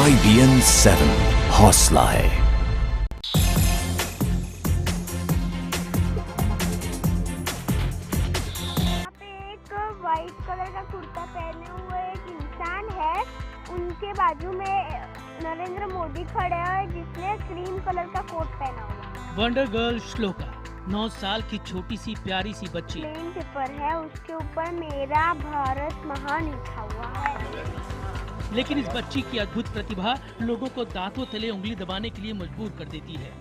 IBN 7 हौसला है। यहाँ पे एक वाइट कलर का कुर्ता पहने हुए एक इंसान है, उनके बाजू में नरेंद्र मोदी खड़े हैं जिसने क्रीम कलर का कोट पहना हुआ है। वंडर गर्ल श्लोका 9 साल की छोटी सी प्यारी सी बच्ची। प्लेन पेपर है, उसके ऊपर मेरा भारत महान लिखा हुआ है। लेकिन इस बच्ची की अद्भुत प्रतिभा लोगों को दांतों तले उंगली दबाने के लिए मजबूर कर देती है।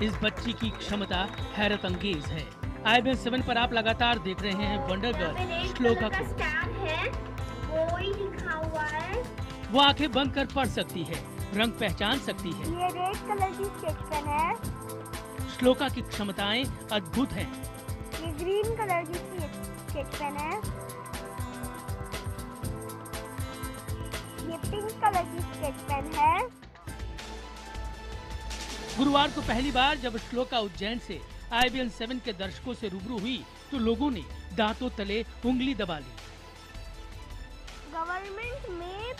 इस बच्ची की क्षमता हैरत अंगेज है। IBN 7 पर आप लगातार देख रहे हैं वंडर गर्ल श्लोका को। वो ही लिखा हुआ है। वो आंखें बंद कर पढ़ सकती है, रंग पहचान सकती है। ये रेड कलर की स्केच पेन है। श्लोका की क्षमताएं अद्भुत हैं। ये ग्रीन कलर की स्केच पेन है। ये पिंक कलर की स्केच पेन है। गुरुवार को पहली बार जब श्लोका उज्जैन से IBN 7 के दर्शकों से रूबरू हुई तो लोगों ने दांतों तले उंगली दबा ली। गवर्नमेंट में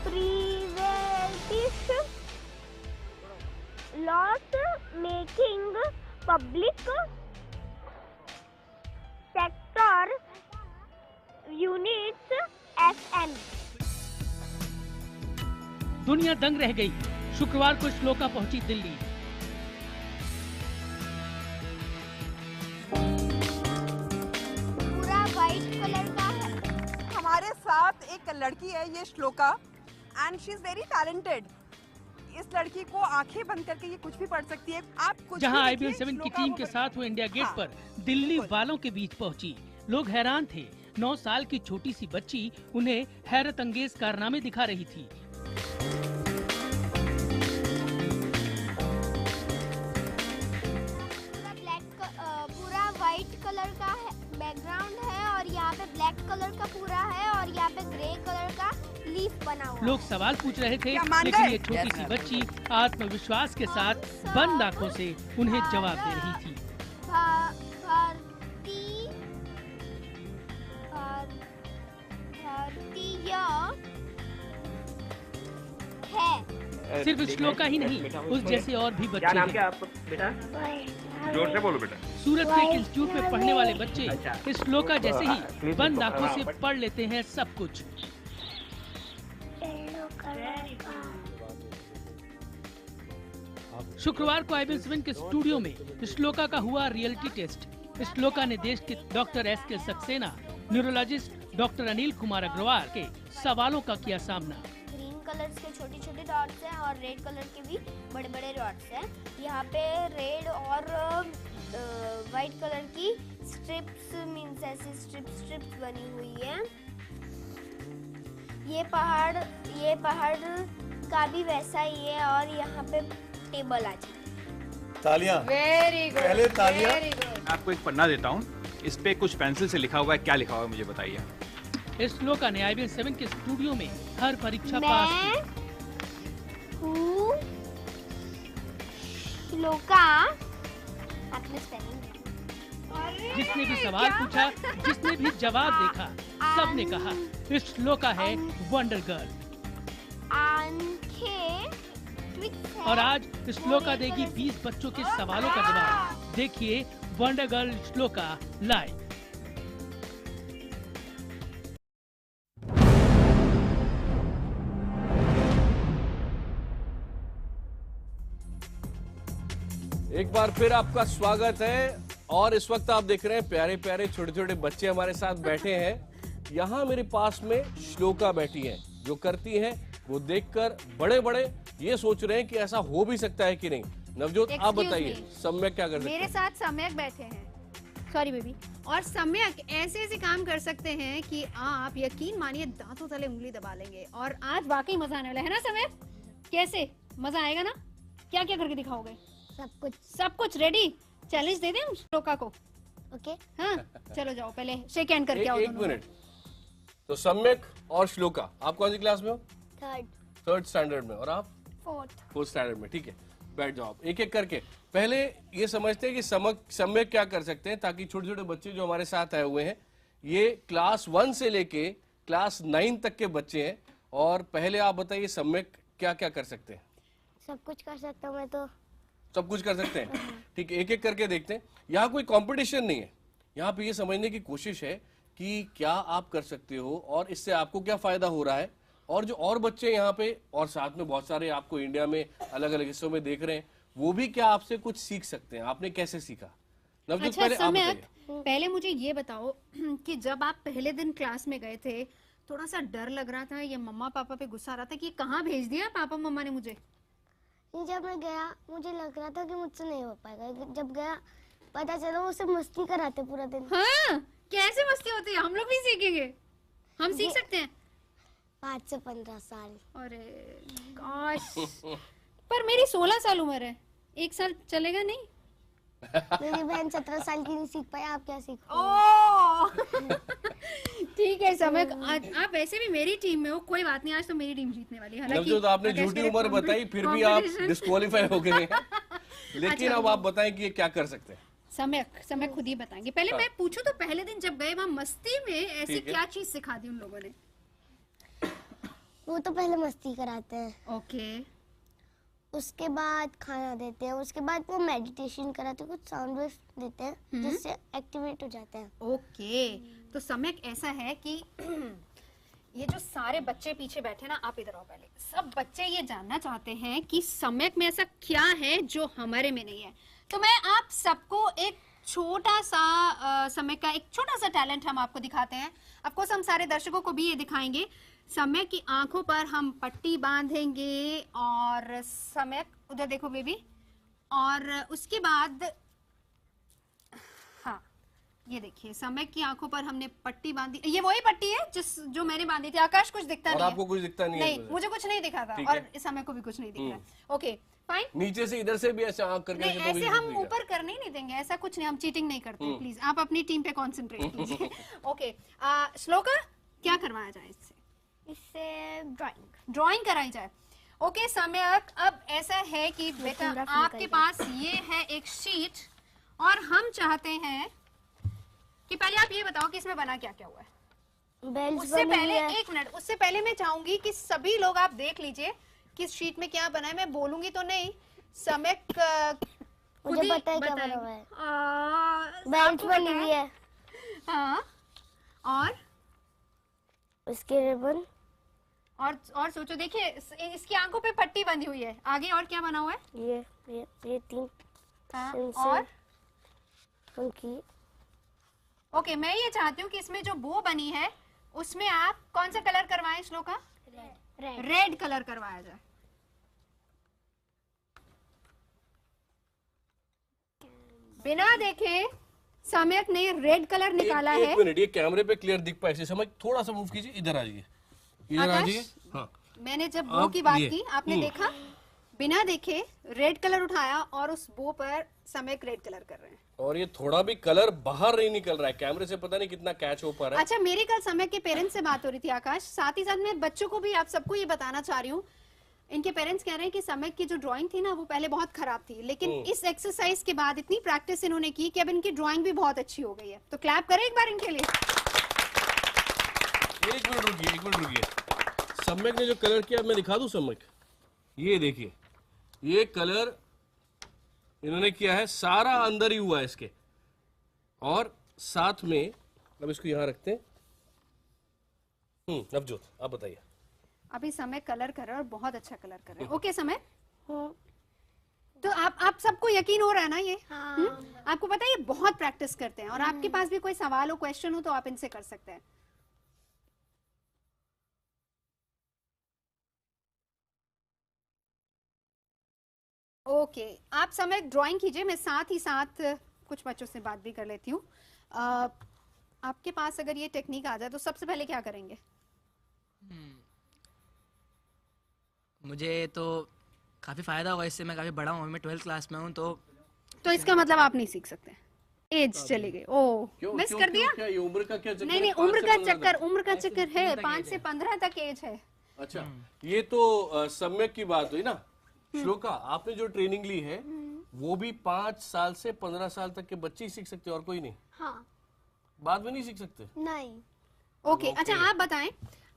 preventive loss making public sector units FM। दुनिया दंग रह गई। शुक्रवार को श्लोका पहुंची दिल्ली। पूरा वाइट कलर का है। हमारे साथ एक लड़की है, ये shloka, and she is very talented. इस लड़की को आंखें बंद करके ये कुछ भी पढ़ सकती है। आप कुछ जहां भी IBN लिखिए, 7 की श्लोका टीम वो के साथ वो इंडिया गेट हाँ, पर दिल्ली वालों के बीच पहुंची। लोग हैरान थे। 9 साल की छोटी सी बच्ची उन्हें हैरत अंगेज कारनामे दिखा रही थी। पूरा वाइट कलर का है बैकग्राउंड है, और यहाँ पे ब्लैक कलर का पूरा है, और यहाँ पे ग्रे कलर का लीफ बना हुआ है। लोग सवाल पूछ रहे थे, क्या मान लेकिन गए? ये छोटी सी बच्ची आत्मविश्वास के साथ बंद आंखों से उन्हें जवाब दे रही थी। भारतीय है। सिर्फ श्लोका ही नहीं, उस जैसे और भी बच्चे क्या नाम हैं। क्या आपका बेटा? जोर से बोलो बेटा। सूरत के एक इंस्टीट्यूट में पढ़ने वाले बच्चे अच्छा। इस श्लोका जैसे ही बंद आंखों से पढ़ लेते हैं सब कुछ। शुक्रवार को IBN 7 के स्टूडियो में श्लोका का हुआ रियलिटी टेस्ट। श्लोका ने देश के doctor SK Saxena, neurologist doctor Anil Kumar Agarwal के सवालों का किया सामना। ग्रीन कलर्स के छोटे छोटे डॉट्स हैं और रेड कलर के भी बड़े बड़े डॉट्स हैं। यहाँ पे रेड और वाइट कलर की स्ट्रिप्स मीन्स ऐसी स्ट्रिप्स बनी हुई है। ये पहाड़ का भी वैसा ही है, और यहाँ पे टेबल आ जाए। तालियां। Very good. पहले तालियां। आपको एक पन्ना देता हूँ, इस पे कुछ पेंसिल से लिखा हुआ है। क्या लिखा हुआ है मुझे बताइए। इस श्लोका ने IBN 7 के स्टूडियो में हर परीक्षा पास मैं की। हूँ श्लोका। आपने स्पेलिंग जिसने भी सवाल पूछा, जिसने भी जवाब देखा, सबने कहा इस श्लोका है वंडर गर्ल। आंखें ट्विक्स है। और आज श्लोका देगी 20 बच्चों के सवालों का जवाब। देखिए वंडर गर्ल श्लोका लाइव। एक बार फिर आपका स्वागत है, और इस वक्त आप देख रहे हैं प्यारे प्यारे छोटे छोटे बच्चे हमारे साथ बैठे हैं। यहाँ मेरे पास में श्लोका बैठी है। जो करती है वो देखकर बड़े बड़े ये सोच रहे हैं कि ऐसा हो भी सकता है कि नहीं। नवजोत, आप Excuse बताइए me. सम्यक क्या कर सकते मेरे हैं? साथ सम्यक बैठे हैं, सॉरी बेबी, और सम्यक ऐसे ऐसे काम कर सकते हैं कि आप यकीन मानिए दांतों तले उंगली दबा लेंगे। और आज वाकई मजा आने वाला है ना सम्यक? कैसे मजा आएगा ना? क्या क्या करके दिखाओगे? सब कुछ रेडी। चैलेंज दे दें हम श्लोका को? ओके। हाँ चलो जाओ, पहले शेक हैंड करके आओ एक दोनों। मिनट। तो सम्यक और श्लोका, आप कौन सी क्लास में हो? थर्ड स्टैंडर्ड में। और आप? फोर्थ स्टैंडर्ड में। ठीक है, बैठ जाओ आप एक एक करके। पहले ये समझते हैं कि सम्यक क्या कर सकते हैं, ताकि छोटे छोटे बच्चे जो हमारे साथ आए हुए हैं ये क्लास 1 से लेके क्लास 9 तक के बच्चे हैं। और पहले आप बताइए सम्यक क्या क्या कर सकते हैं? सब कुछ कर सकता हूँ मैं तो। सब कुछ कर सकते हैं, ठीक है, एक एक करके देखते हैं। यहाँ कोई कंपटीशन नहीं है, यहाँ पे ये समझने की कोशिश है कि क्या आप कर सकते हो और इससे आपको क्या फायदा हो रहा है। और जो और बच्चे यहाँ पे और साथ में बहुत सारे आपको इंडिया में अलग अलग हिस्सों में देख रहे हैं, वो भी क्या आपसे कुछ सीख सकते हैं? आपने कैसे सीखा? नवजोत अच्छा पहले आप सम्यक, बताइए। पहले मुझे ये बताओ कि जब आप पहले दिन क्लास में गए थे, थोड़ा सा डर लग रहा था या मम्मा पापा पे गुस्सा आ रहा था कि कहाँ भेज दिया पापा मम्मा ने मुझे? जब मैं गया मुझे लग रहा था कि मुझसे नहीं हो पाएगा। जब गया पता चला वो सब मस्ती कराते पूरा दिन। हाँ, कैसे मस्ती होती है? हम लोग भी सीखेंगे, हम सीख सकते हैं। 5 से 15 साल। अरे gosh, पर मेरी 16 साल उम्र है, 1 साल चलेगा नहीं? मेरी बहन 17 साल की नहीं सीख पाई, आप क्या सीखो? ठीक है सम्यक, आप वैसे भी मेरी टीम में हो, कोई बात नहीं, आज तो मेरी टीम जीतने वाली है। नवजोत आपने झूठी उम्र बताई, फिर भी आप डिस्क्वालीफाई हो गए हैं। लेकिन अब आप बताएं कि ये क्या कर सकते हैं? सम्यक खुद ही बताएंगे। पहले मैं पूछूं तो पहले दिन जब गए वहाँ मस्ती में ऐसी ठीक है। क्या चीज सिखा दी उन लोगों ने? वो तो पहले मस्ती कराते हैं, ओके, उसके बाद खाना देते हैं, उसके बाद वो मेडिटेशन कराते हैं, कुछ साउंड वेव्स देते हैं जिससे एक्टिवेट हो जाते हैं। ओके। तो सम्यक ऐसा है कि ये जो सारे बच्चे पीछे बैठे ना, आप इधर आओ पहले। सब बच्चे ये जानना चाहते हैं कि सम्यक में ऐसा क्या है जो हमारे में नहीं है। तो मैं आप सबको एक छोटा सा सम्यक का एक छोटा सा टैलेंट हम आपको दिखाते हैं। ऑफ कोर्स हम सारे दर्शकों को भी ये दिखाएंगे। सम्यक की आंखों पर हम पट्टी बांधेंगे और सम्यक उधर देखो बेबी, और उसके बाद हाँ ये देखिए सम्यक की आंखों पर हमने पट्टी बांधी। ये वही पट्टी है जो मैंने बांधी थी। आकाश कुछ दिखता और नहीं आपको है? कुछ दिखता नहीं है? नहीं, मुझे कुछ नहीं दिखा था ठीक और है। इस समय को भी कुछ नहीं दिख रहा है। Okay fine. नीचे से इधर से भी ऐसे आंख करके नहीं, तो भी ऐसे दिख हम जाएगा। ऊपर करने ही नहीं देंगे, ऐसा कुछ नहीं, हम चीटिंग नहीं करते। प्लीज आप अपनी टीम पे कंसंट्रेट कीजिए। ओके श्लोका, क्या करवाया जाए इससे? इससे ड्राइंग कराई जाए। ओके सम्यक, अब ऐसा है कि बेटा आपके पास ये है एक शीट और हम चाहते हैं कि पहले आप ये बताओ कि इसमें बना क्या क्या हुआ है। बेल्स उससे बनी पहले हुई है। एक मिनट, उससे पहले मैं चाहूंगी कि सभी लोग आप देख लीजिए कि इस शीट में क्या बना है। मैं बोलूंगी तो नहीं, सम्यक खुद मुझे ही पता है क्या बताएंगे। बना हुआ है। आपको बेल्ट पता बनी हुई है, हाँ, और उसके रिबन, और सोचो, देखिए इसकी आंखों पे पट्टी बंधी हुई है। आगे और क्या बना हुआ है? ये 3 हाँ, सेंसर और उनकी। ओके, मैं ये चाहती हूँ कि इसमें जो बो बनी है उसमें आप कौन सा कलर करवाएं श्लोका? रेड कलर करवाया जाए। बिना देखे सम्यक ने रेड कलर निकाला है। एक मिनट, ये कैमरे पे क्लियर दिख पाए? समझ, थोड़ा सा मूव कीजिए, इधर आ जाइए, इधर आ जाइए। हाँ, मैंने जब बो की बात ये, की, आपने देखा, बिना देखे रेड कलर उठाया और उस बो पर सम्यक रेड कलर कर रहे हैं। और ये थोड़ा भी कलर बाहर नहीं निकल रहा है, कैमरे से पता नहीं कितना कैच हो पा रहा है। अच्छा, मेरी कल सम्यक के पेरेंट्स से बात हो रही थी आकाश, साथ ही साथ मैं बच्चों को भी, आप सबको ये बताना चाह रही हूँ, इनके पेरेंट्स कह रहे हैं कि सम्यक की जो ड्राइंग थी ना वो पहले बहुत खराब थी, लेकिन इस एक्सरसाइज के बाद इतनी प्रैक्टिस इन्होंने की कि अब इनकी ड्राइंग भी बहुत अच्छी हो गई है। तो क्लैप करें एक बार इनके लिए। एक मिनट रुकिए। सम्यक ने जो कलर किया मैं दिखा दूं सम्यक, ये देखिए, ये कलर इन्होंने किया है, सारा अंदर ही हुआ है इसके। और साथ में अब इसको यहां रखते हैं। नवजोत आप बताइए। अभी समय कलर कर रहा है और बहुत अच्छा कलर कर रहा है। ओके समय, तो आप सबको यकीन हो रहा है ना ये? आपको पता है ये बहुत प्रैक्टिस करते हैं, और आपके पास भी कोई सवाल हो, क्वेश्चन हो तो आप इनसे कर सकते हैं। ओके, आप समय ड्राइंग कीजिए, मैं साथ ही साथ कुछ बच्चों से बात भी कर लेती हूँ। आपके पास अगर ये टेक्निक आ जाए तो सबसे पहले क्या करेंगे? मुझे तो काफ़ी फ़ायदा होगा इससे, मैं काफ़ी बड़ा हूँ, मैं 12th क्लास में हूँ। तो इसका मतलब आप नहीं सीख सकते, एज चली गई। ओह, मिस कर दिया। क्या ये उम्र का क्या चक्कर? नहीं, उम्र का चक्कर है, 5 से 15 तक एज है। अच्छा, ये तो सम्यक की बात हुई ना। श्लोका, आपने जो ट्रेनिंग ली है वो भी 5 साल से 15 साल तक के बच्चे ही सीख सकते हैं और कोई नहीं? हाँ। बाद में नहीं सीख सकते? नहीं। ओके अच्छा आप बताएं,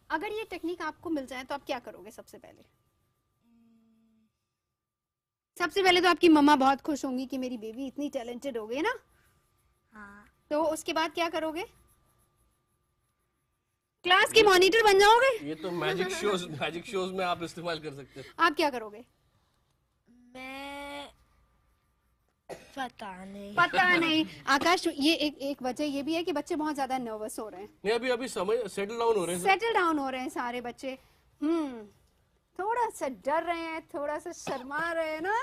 अगर ये टेक्निक आपको मिल जाए तो आप क्या करोगे सबसे पहले? सबसे पहले तो आपकी मम्मा बहुत खुश होंगी कि मेरी बेबी इतनी टैलेंटेड हो गई ना। हाँ। तो उसके बाद क्या करोगे? क्लास के मॉनिटर बन जाओगे? ये तो मैजिक शोज में आप इस्तेमाल कर सकते हो। आप क्या करोगे? मैं पता नहीं। आकाश, ये एक वजह ये भी है कि बच्चे बहुत ज्यादा नर्वस हो रहे हैं। नहीं, अभी समय सेटल डाउन हो रहे हैं। सेटल डाउन हो रहे हैं सारे बच्चे। थोड़ा सा डर रहे हैं, थोड़ा सा शर्मा रहे हैं ना।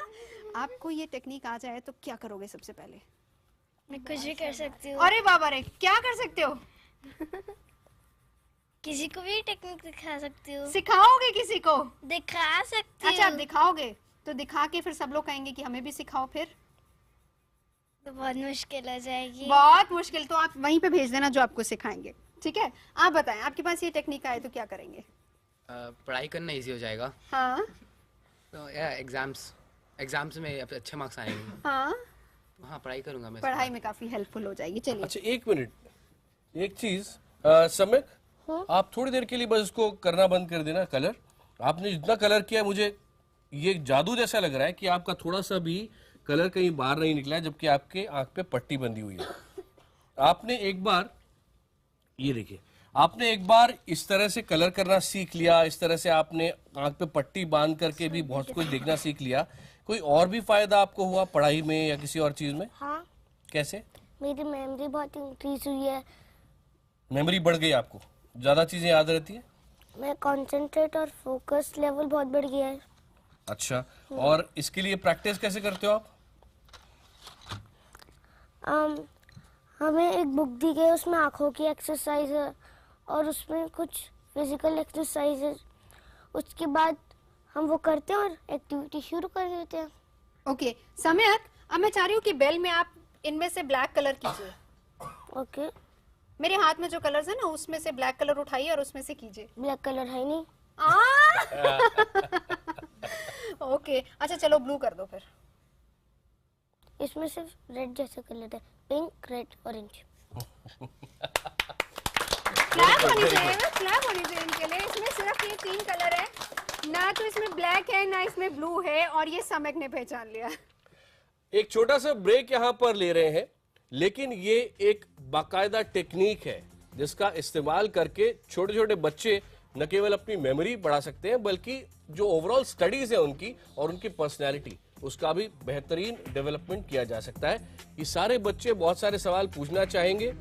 आपको ये टेक्निक आ जाए तो क्या करोगे सबसे पहले? मैं कुछ भी कर सकती हूँ। अरे बाबा रे, क्या कर सकते हो? किसी को भी टेक्निक दिखा सकती हूँ। सिखाओगे किसी को? दिखा सकती हूँ। अच्छा दिखाओगे, तो दिखा के फिर सब लोग कहेंगे कि हमें भी सिखाओ, फिर तो बहुत मुश्किल हो जाएगी। बहुत मुश्किल। तो आप वहीं पे भेज देना जो आपको सिखाएंगे, ठीक है? आप बताएं, आपके पास ये टेक्निक आए तो क्या करेंगे? पढ़ाई करना इजी हो जाएगा। हाँ तो एग्जाम्स में अच्छे मार्क्स आएंगे। हाँ, हाँ पढ़ाई करूंगा मैं। पढ़ाई में काफी हेल्पफुल हो जाएगी। चलिए अच्छा एक मिनट, एक चीज सम्यक, आप थोड़ी देर के लिए बस इसको करना बंद कर देना। कलर आपने जितना कलर किया, मुझे ये जादू जैसा लग रहा है कि आपका थोड़ा सा भी कलर कहीं बाहर नहीं निकला है, जबकि आपके आंख पे पट्टी बंधी हुई है। आपने एक बार, ये देखिए, आपने एक बार इस तरह से कलर करना सीख लिया, इस तरह से आपने आंख पे पट्टी बांध करके भी बहुत कुछ देखना सीख लिया। कोई और भी फायदा आपको हुआ पढ़ाई में या किसी और चीज में? हाँ, कैसे? मेरी मेमोरी बहुत इंक्रीज हुई है। मेमोरी बढ़ गई आपको, ज्यादा चीजें याद रहती है? मैं कंसंट्रेट और फोकस लेवल बहुत बढ़ गया है। अच्छा, और इसके लिए प्रैक्टिस कैसे करते हो आप? हमें एक बुक दी गई, उसमें आंखों की एक्सरसाइज है और उसमें कुछ फिजिकल एक्सरसाइज है। उसके बाद हम वो करते हैं और एक्टिविटी शुरू कर देते हैं। ओके सम्यक, अब मैं चाह रही हूँ कि बेल में आप इनमें से ब्लैक कलर कीजिए। ओके। मेरे हाथ में जो कलर्स है ना, उसमें से ब्लैक कलर उठाइए और उसमें से कीजिए। ब्लैक कलर है नहीं। ओके अच्छा चलो ब्लू कर दो फिर। इसमें सिर्फ रेड जैसे कलर है, पिंक, रेड, ऑरेंज। क्लैप होनी चाहिए, क्लैप होनी चाहिए इनके लिए। इसमें सिर्फ ये 3 कलर है ना, तो इसमें ब्लैक है ना इसमें ब्लू है, और ये सम्यक ने पहचान लिया। एक छोटा सा ब्रेक यहाँ पर ले रहे हैं, लेकिन ये एक बाकायदा टेक्निक है जिसका इस्तेमाल करके छोटे छोटे बच्चे न केवल अपनी मेमोरी बढ़ा सकते हैं, बल्कि जो ओवरऑल स्टडीज है उनकी और उनकी पर्सनैलिटी, उसका भी बेहतरीन डेवलपमेंट किया जा सकता है। ये सारे बच्चे बहुत सारे सवाल पूछना चाहेंगे।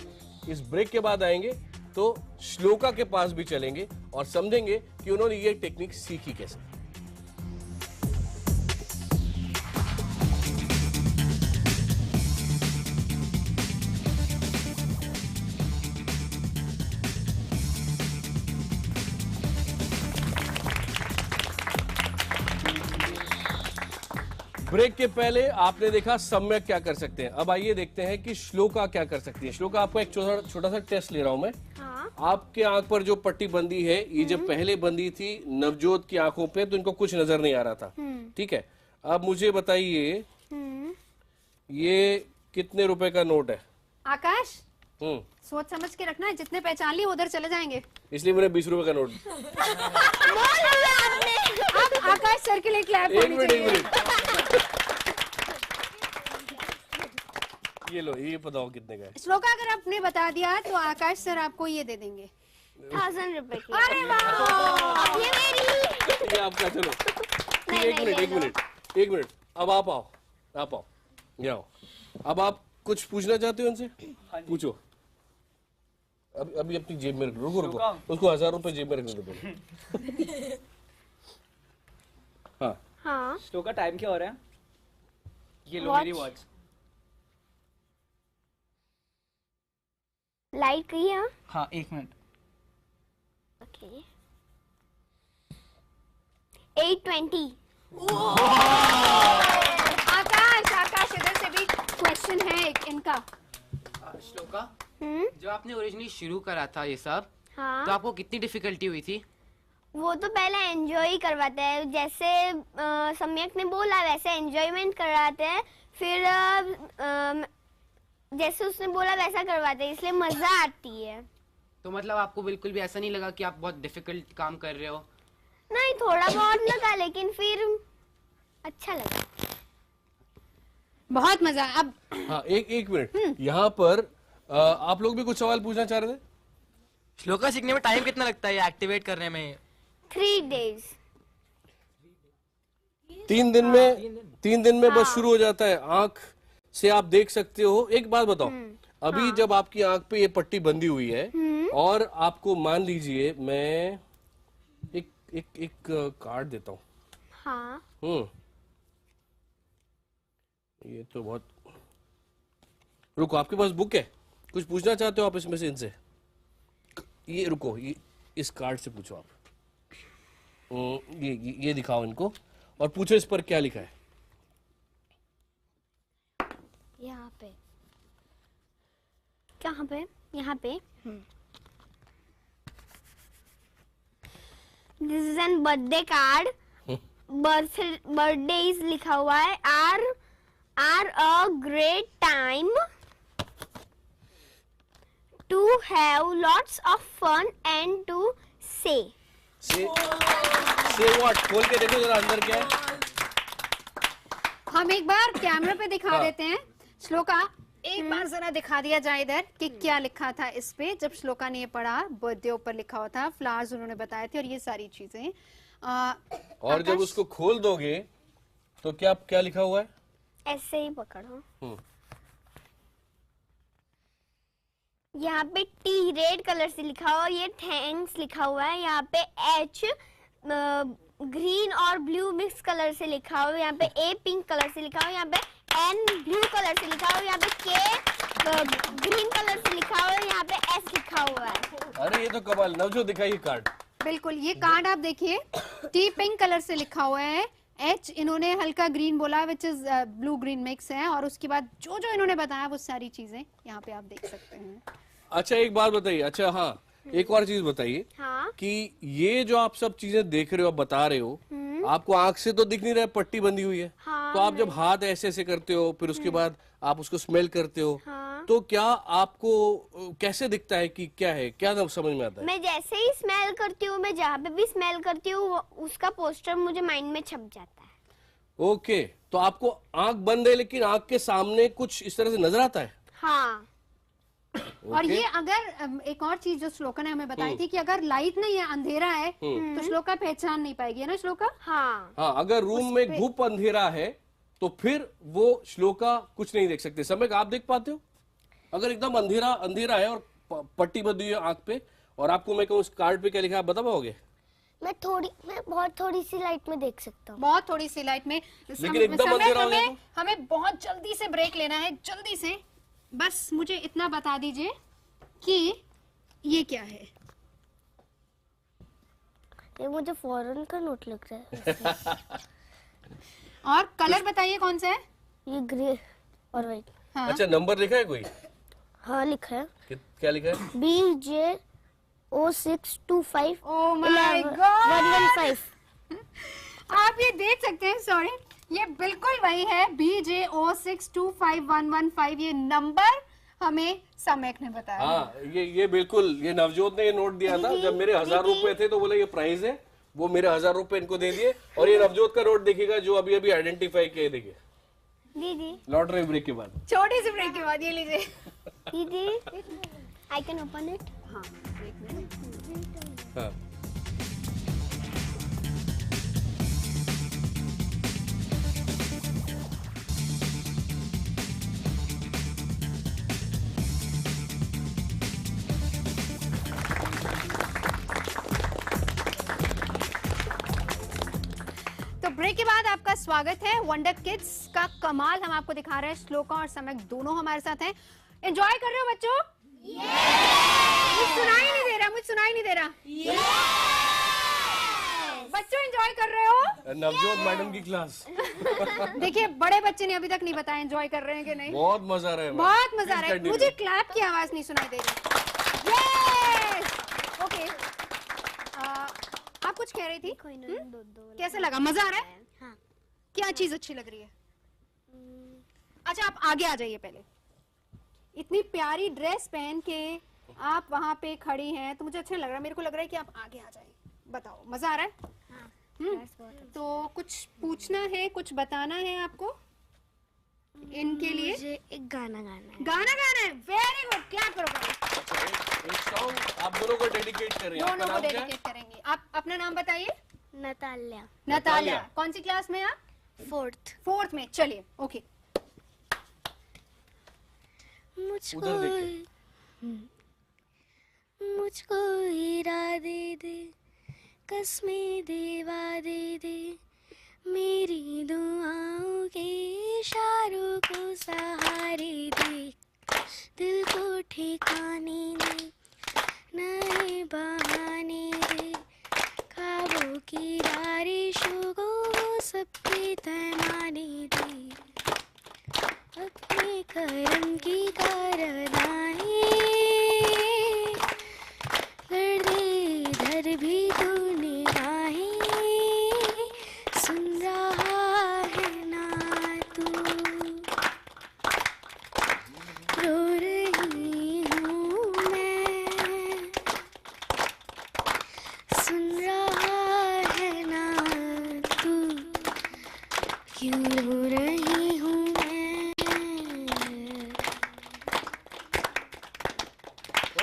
इस ब्रेक के बाद आएंगे तो श्लोका के पास भी चलेंगे और समझेंगे कि उन्होंने ये टेक्निक सीखी कैसे। ब्रेक के पहले आपने देखा सम्यक क्या कर सकते हैं। अब आइए देखते हैं कि श्लोका क्या कर सकती है। श्लोका, आपको एक छोटा सा टेस्ट ले रहा हूं मैं। हाँ। आपके आंख पर जो पट्टी बंदी है, ये जब पहले बंदी थी नवजोत की आंखों पे, तो इनको कुछ नजर नहीं आ रहा था, ठीक है? अब मुझे बताइए, ये कितने रुपए का नोट है? आकाश सोच समझ के रखना है, जितने पहचान लिए उधर चले जाएंगे। इसलिए मैंने 20 रुपए का नोट। अब आकाश सर के लिए क्लैप होनी चाहिए। एक मिनट ये लो, ये बताओ कितने का है? श्लोका, अगर आपने बता दिया तो आकाश सर आपको ये दे देंगे 1000 रुपए की। अरे वाह, ये मेरी। ये आपका। चलो एक मिनट, अब आप आओ, ये आओ। अब आप कुछ पूछना चाहते हो उनसे? पूछो। अभी अपनी जेब में रख लो। रुको, उसको 1000 रुपए जेब में रखने दो। हाँ। श्लोका, टाइम क्या हो रहा है? ये लो मेरी वॉच। लाइट गई है? हाँ 1 मिनट। ओके। 8:20। आकाश इधर से भी क्वेश्चन है एक इनका। श्लोका, जो आपने ओरिजिनली शुरू करा था ये सब, हाँ। तो आपको कितनी डिफिकल्टी हुई थी? वो तो पहले एंजॉय ही करवाते हैं, जैसे सम्यक ने बोला वैसे एंजॉयमेंट करवाते हैं, फिर जैसे उसने बोला वैसा करवाते हैं, इसलिए मजा आती है। तो मतलब आपको बिल्कुल भी ऐसा नहीं लगा कि आप बहुत डिफिकल्ट काम कर रहे हो? नहीं, थोड़ा बहुत लगा लेकिन फिर अच्छा लगा। बहुत मजा आया। अब हाँ, एक मिनट, यहाँ पर आप लोग भी कुछ सवाल पूछना चाह रहे थे? श्लोका सीखने में टाइम कितना लगता है ये एक्टिवेट करने में? 3 days। 3 दिन में बस शुरू हो जाता है। आंख से आप देख सकते हो। एक बात बताओ, अभी जब आपकी आंख पे ये पट्टी बंधी हुई है और आपको मान लीजिए मैं एक कार्ड देता हूँ। हाँ। ये तो बहुत, रुको, आपके पास बुक है? कुछ पूछना चाहते हो आप इसमें से इनसे? ये रुको, ये इस कार्ड से पूछो आप। ये दिखाओ इनको और पूछो इस पर क्या लिखा है। यहाँ पे, कहाँ पे? यहाँ पे। This is an birthday card. Birthday is लिखा हुआ है। Are a great time to have lots of fun and to say what? खोल के देखो जरा अंदर क्या है। हम एक बार कैमरा पे दिखा देते हैं। श्लोका, एक बार जरा दिखा दिया जाए इधर कि क्या लिखा था इस पे। जब श्लोका ने ये पढ़ा, बर्थडे ऊपर लिखा हुआ था, फ्लावर्स उन्होंने बताए थे और ये सारी चीजें। और जब उसको खोल दोगे तो क्या लिखा हुआ है? ऐसे ही पकड़ो। यहाँ पे टी रेड कलर से लिखा हुआ है, ये थैंक्स लिखा हुआ है। यहाँ पे एच ग्रीन और ब्लू मिक्स कलर से लिखा हुआ है। यहाँ पे ए पिंक कलर से लिखा हुआ है। यहाँ पे एन ब्लू कलर से लिखा हुआ है। यहाँ पे के ग्रीन कलर से लिखा हुआ है। यहाँ पे एस लिखा हुआ है। अरे ये तो कमाल। नवजोत दिखाइए कार्ड। बिल्कुल, ये कार्ड आप देखिए, टी पिंक कलर से लिखा हुआ है। एच इन्होंने हल्का ग्रीन बोला, which is blue green mix है। और उसके बाद जो इन्होंने बताया वो सारी चीजें यहाँ पे आप देख सकते हैं। अच्छा, एक बात बताइए। अच्छा, हाँ, एक और चीज बताइए। हाँ? कि ये जो आप सब चीजें देख रहे हो, बता रहे हो, आपको आंख से तो दिख नहीं रहा है, पट्टी बंधी हुई है। हाँ, तो आप जब हाथ ऐसे करते हो, फिर उसके बाद आप उसको स्मेल करते हो, हाँ। तो क्या आपको कैसे दिखता है कि क्या है? क्या समझ में आता है? मैं जैसे ही स्मेल करती हूँ, मैं जहाँ पे भी स्मेल करती हूँ, उसका पोस्टर मुझे माइंड में छप जाता है। ओके, तो आपको आंख बंद है लेकिन आंख के सामने कुछ इस तरह से नजर आता है? हाँ। और ये अगर एक और चीज जो श्लोका ने हमें बताई थी कि अगर लाइट नहीं है, अंधेरा है, तो श्लोका पहचान नहीं पाएगी, है ना श्लोका? हाँ। हाँ, अगर रूम में घुप अंधेरा है तो फिर वो श्लोका कुछ नहीं देख सकते। समय आप देख पाते हो? अगर एकदम अंधेरा है और पट्टी बंधी हुई है आंख पे, और आपको मैं कहूँ उस कार्ड पे क्या लिखा है, आप बता पाओगे? मैं बहुत थोड़ी सी लाइट में देख सकता हूँ। बहुत थोड़ी सी लाइट में। लेकिन एकदम अंधेरा हो जाए तो? हमें बहुत जल्दी से ब्रेक लेना है, जल्दी से। बस मुझे इतना बता दीजिए कि ये क्या है। ये मुझे फॉरेन का नोट लग रहा है। और कलर बताइए कौन सा है? ये ग्रे और व्हाइट। हाँ। अच्छा, नंबर लिखा है कोई? हाँ, लिखा है। क्या लिखा है? BJ0625 Oh my God! 115। आप ये देख सकते हैं, सॉरी, ये बिल्कुल वही है, BJ06251115। ये नंबर हमें सम्यक ने बताया। हाँ, ये बिल्कुल, ये नवजोत ने ये नोट दिया था जब मेरे 1000 रुपए थे, तो बोले ये प्राइस है। वो मेरे 1000 रुपए इनको दे दिए। और ये नवजोत का नोट देखिएगा जो अभी अभी आइडेंटिफाई किए। देखिए दीदी, लॉटरी ब्रेक के बाद, छोटी सी ब्रेक के बाद ये लीजिए। दीदी, आई कैन ओपन इट। हाँ, एक मिनट। हाँ, ब्रेक के बाद आपका स्वागत है। वंडर किड्स का कमाल हम आपको दिखा रहे हैं। श्लोका और सम्यक दोनों हमारे साथ हैं। एंजॉय कर रहे हो बच्चों? मुझे सुनाई नहीं दे रहा। बच्चों एंजॉय कर रहे हो? नवजोत मैडम की क्लास। देखिए, बड़े बच्चे ने अभी तक नहीं बताया एंजॉय कर रहे हैं कि नहीं। बहुत मजा आ रहा है। बहुत मजा आ रहा है। मुझे क्लैप की आवाज नहीं सुनाई दे रही। ओके, आप कुछ कह रही थी? कैसे लगा? मजा आ रहा है? हाँ। क्या चीज अच्छी लग रही है? अच्छा, आप आगे आ जाइए पहले। इतनी प्यारी ड्रेस पहन के आप वहाँ पे खड़ी हैं तो मुझे अच्छा लग रहा है, मेरे को लग रहा है कि आप आगे आ जाएं। बताओ, मजा आ रहा है? तो कुछ पूछना है, कुछ बताना है आपको इनके लिए? मुझे एक गाना गाना है। गाना गाना है, वेरी गुड, क्लैप करो पहले। एक सॉन्ग आप दोनों को डेडिकेट कर रहे हैं। दोनों को डेडिकेट करेंगे। आप अपना नाम बताइए। नताल्या। नताल्या, कौन सी क्लास में आप? 4th में। चलिए, ओके। मुझको हीरा दे दे, कसमें देवा दे दे, मेरी दुआओं के इशारों को सहारे दे, दिल को ठिकाने दे, नए बहाने दे, ख्वाबों की बारिशों को सब पे पैमाने दे, अपने करम की कारदाएं कर दे, इधर भी तू निगाहें, सुन रहा है ना तू, रो रही हूँ मैं, सुन रहा है ना तू, क्यों रो रही हूँ मैं।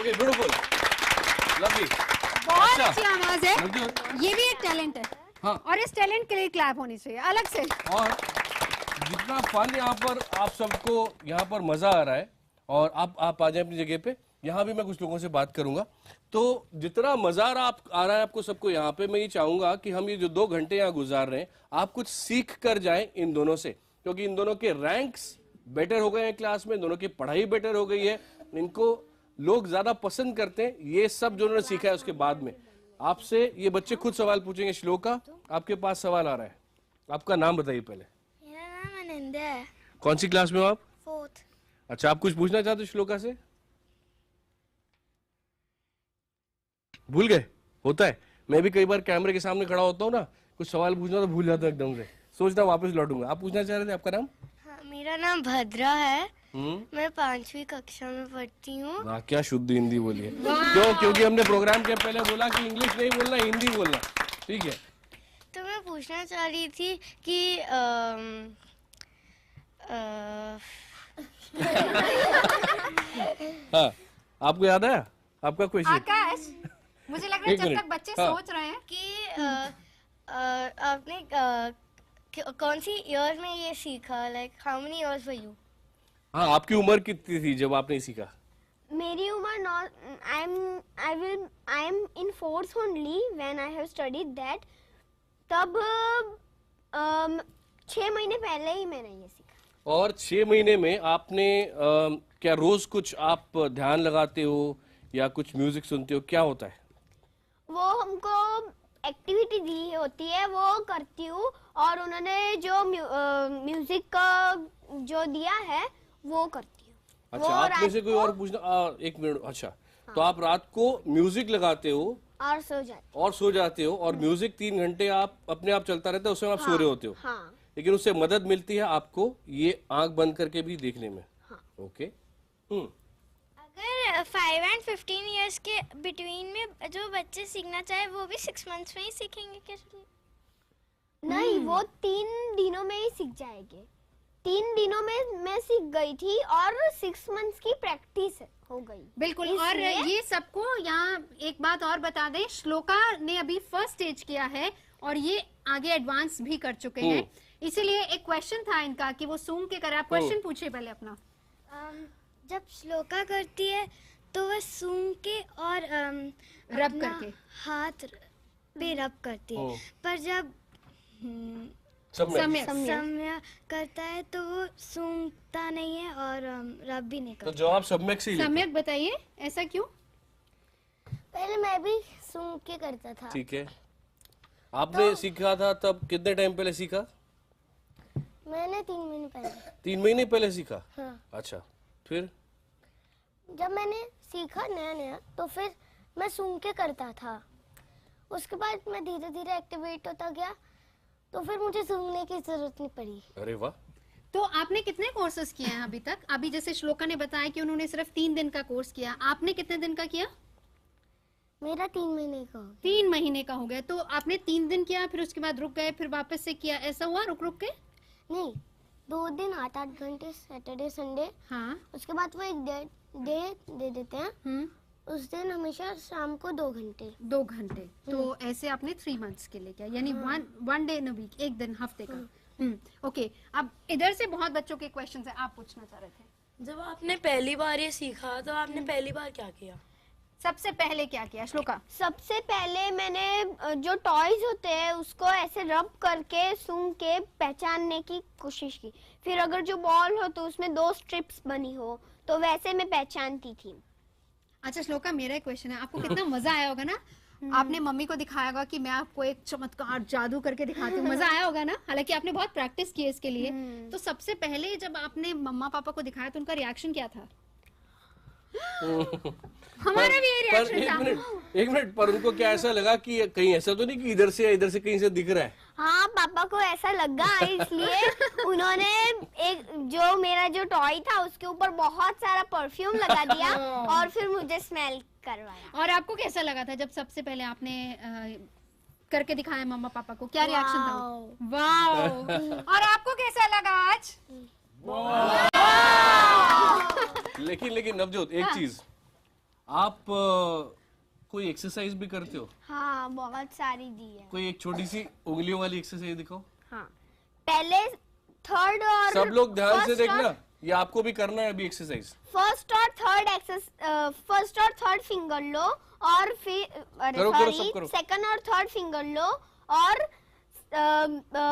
Okay, beautiful, lovely. बहुत अच्छी आवाज है, लवली। ये भी एक टैलेंट है। हाँ। और इस टैलेंट के लिए क्लैप होनी चाहिए अलग से। और जितना फन यहाँ पर आप सबको यहाँ पर मजा आ रहा है, और आप आ जाए अपनी जगह पे। यहाँ भी मैं कुछ लोगों से बात करूंगा। तो जितना मजा आ रहा है आपको सबको यहाँ पे, मैं ये चाहूंगा कि हम ये जो 2 घंटे यहाँ गुजार रहे हैं, आप कुछ सीख कर जाएं इन दोनों से, क्योंकि इन दोनों के रैंक्स बेटर हो गए हैं क्लास में, दोनों की पढ़ाई बेटर हो गई है, इनको लोग ज्यादा पसंद करते हैं। ये सब जो उन्होंने सीखा है उसके बाद में आपसे ये बच्चे खुद सवाल पूछेंगे। श्लोका, आपके पास सवाल आ रहा है, आपका नाम बताइए पहले। मेरा नाम अनंदा है। कौन सी क्लास में हो आप? 4th। अच्छा, आप कुछ पूछना चाहते हो श्लोका से? भूल गए? होता है, मैं भी कई बार कैमरे के सामने खड़ा होता हूँ ना, कुछ सवाल पूछना तो भूल जाता हूँ एकदम से, सोचता वापस लौटूंगा। आप पूछना चाह रहे थे, आपका नाम? हाँ, मेरा नाम भद्रा है। मैं 5वीं कक्षा में पढ़ती हूँ। वाह, क्या शुद्ध हिंदी बोली है। क्यों? क्योंकि हमने प्रोग्राम के पहले बोला कि इंग्लिश नहीं बोलना, हिंदी बोलना। ठीक है। तो मैं पूछना चाह रही थी कि हाँ, आपको याद आया आपका क्वेश्चन? आकाश, मुझे लग रहा है जब तक बच्चे सोच रहे हैं कि आपने कौन सी ईयर में ये सीखा, like how many years for you? हाँ, आपकी उम्र कितनी थी जब आपने सीखा? मेरी उम्र I am in 4th only when I have studied that. तब 6 महीने पहले ही मैंने ये सीखा। और 6 महीने में आपने क्या रोज कुछ आप ध्यान लगाते हो या कुछ म्यूजिक सुनते हो, क्या होता है? वो हमको एक्टिविटी दी होती है, वो करती हूँ, और उन्होंने जो म्यूजिक का जो दिया है वो करती हूँ। अच्छा, आप में से कोई और पूछना? 1 मिनट। अच्छा, हाँ। तो आप रात को म्यूजिक लगाते हो और सो जाते हो, और म्यूजिक 3 घंटे आप अपने आप चलता रहता है, उसमें आप सो रहे होते हो। हाँ। लेकिन उससे मदद मिलती है आपको ये आंख बंद करके भी देखने में। हाँ। ओके। अगर 5 and 15 इयर्स के बिटवीन में जो बच्चे सीखना चाहे वो भी 6 months में ही सीखेंगे क्या? नहीं, वो 3 दिनों में ही सीख जाएंगे। 3 दिनों में मैं सीख गई थी और 6 months की प्रैक्टिस हो गई। बिल्कुल। और ये सबको यहाँ एक बात और बता दें, श्लोका ने अभी फर्स्ट स्टेज किया है और ये आगे एडवांस भी कर चुके हैं, इसीलिए एक क्वेश्चन था इनका कि वो सूंघ के करे। आप क्वेश्चन पूछिए पहले अपना। जब श्लोका करती है तो वह सूंघ के और रब करके हाथ पे रब करती है, पर जब सम्यक करता है तो वो सूंघता नहीं है और रब भी नहीं करता। तो जवाब सम्यक से ही। सम्यक बताइए, ऐसा क्यों? पहले मैं भी सूंघ के करता था। ठीक है। आपने सीखा था तब कितने टाइम पहले सीखा? मैंने 3 महीने पहले। 3 महीने पहले सीखा? हाँ। अच्छा, फिर? जब मैंने सीखा नया तो फिर मैं सूंघ के करता था, उसके बाद मैं धीरे धीरे एक्टिवेट होता गया, तो फिर मुझे सूंघने की जरूरत नहीं पड़ी। अरे वाह। तो आपने कितने कोर्सेज किए हैं अभी तक? अभी जैसे श्लोका ने बताया कि उन्होंने सिर्फ 3 दिन का कोर्स किया, आपने कितने दिन का किया? मेरा 3 महीने का हो गया। 3 महीने का हो गया। तो आपने 3 दिन किया, फिर उसके बाद रुक गए, फिर वापस से किया, ऐसा हुआ रुक रुक के? नहीं, 2 दिन 8-8 घंटे सैटरडे संडे। हाँ। उसके बाद वो एक डे दे देते हैं। उस दिन हमेशा शाम को 2 घंटे। 2 घंटे। तो ऐसे आपने 3 मंथ्स के लिए किया, यानी one day in a week, एक दिन हफ्ते का। ओके, अब इधर से बहुत बच्चों के क्वेश्चन है, आप पूछना चाह रहे थे। जब आपने पहली बार ये सीखा तो आपने पहली बार क्या किया? सबसे पहले क्या किया श्लोका? सबसे पहले मैंने जो टॉयज होते हैं उसको ऐसे रब करके सूंघ के पहचानने की कोशिश की। फिर अगर जो बॉल हो तो उसमें 2 स्ट्रिप्स बनी हो तो वैसे मैं पहचानती थी। अच्छा श्लोका, मेरा एक क्वेश्चन है, आपको कितना मजा आया होगा ना? आपने मम्मी को दिखाया होगा कि मैं आपको एक चमत्कार जादू करके दिखाती हूँ, मजा आया होगा ना? हालांकि आपने बहुत प्रैक्टिस की है इसके लिए। तो सबसे पहले जब आपने मम्मा पापा को दिखाया तो उनका रिएक्शन क्या था? हमारा भी ये रिएक्शन था। एक मिनट, पर उनको क्या ऐसा लगा कि कहीं ऐसा तो नहीं कि इधर से या इधर से कहीं से दिख रहा है? हाँ, पापा को ऐसा लगा, इसलिए उन्होंने एक जो मेरा जो टॉय था उसके ऊपर बहुत सारा परफ्यूम लगा दिया और फिर मुझे स्मेल करवाया। और आपको कैसा लगा था जब सबसे पहले आपने करके दिखाया मम्मा पापा को? क्या रिएक्शन था? वाओ। और आपको कैसा लगा आज? लेकिन नवजोत, एक चीज, आप कोई एक्सरसाइज भी करते हो? हाँ, बहुत सारी दी है। कोई एक छोटी सी उंगलियों वाली एक्सरसाइज दिखाओ। हाँ, पहले 3rd और सब लोग ध्यान से देखना, ये आपको भी करना है अभी एक्सरसाइज। फर्स्ट और थर्ड फिंगर लो और फिर सेकंड और थर्ड फिंगर लो और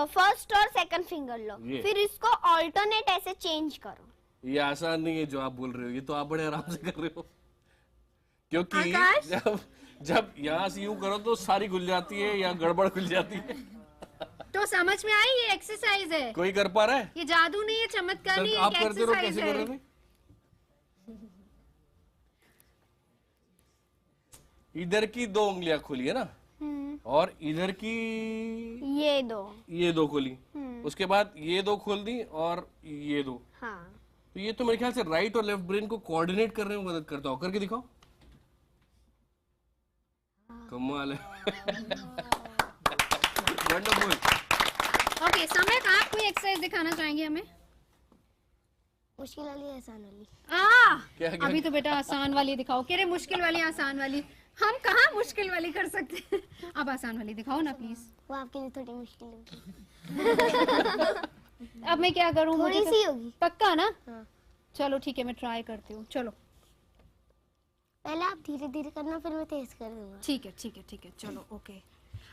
फर्स्ट और सेकंड फिंगर लो, फिर इसको ऑल्टरनेट ऐसे चेंज करो। ये आसान नहीं है जो आप बोल रहे हो, ये तो आप बड़े आराम से कर रहे हो, क्योंकि जब यहाँ से यूं करो तो सारी खुल जाती है या गड़बड़ खुल जाती है। तो समझ में आई, ये एक्सरसाइज है। कोई कर पा रहा है? ये जादू नहीं है, चमत्कार नहीं है, आप करते रहो, कैसे कर रहे थे? इधर की 2 उंगलियां खुली है ना, और इधर की ये दो खोली, उसके बाद ये 2 खोल दी और ये 2। हाँ। तो ये तो मेरे ख्याल से राइट और लेफ्ट ब्रेन को कोऑर्डिनेट करने में मदद करता हो। करके दिखाओ। कमाल है। वंडरफुल। ओके, समय का आप कोई एक्सरसाइज दिखाना चाहेंगे हमें? मुश्किल वाली, आसान वाली। क्या? अभी तो बेटा आसान वाली दिखाओ। कह रहे मुश्किल वाली, आसान वाली। हम कहाँ मुश्किल वाली कर सकते हैं? अब आसान वाली दिखाओ ना प्लीज। वो आपके लिए थोड़ी मुश्किल होगी। अब मैं क्या करूँ? थोड़ी सी होगी। पक्का ना? हाँ। चलो ठीक है, मैं ट्राई करती हूँ। चलो पहले आप धीरे धीरे करना, फिर मैं तेज कर दूंगा। ठीक है ठीक है ठीक है, चलो ओके।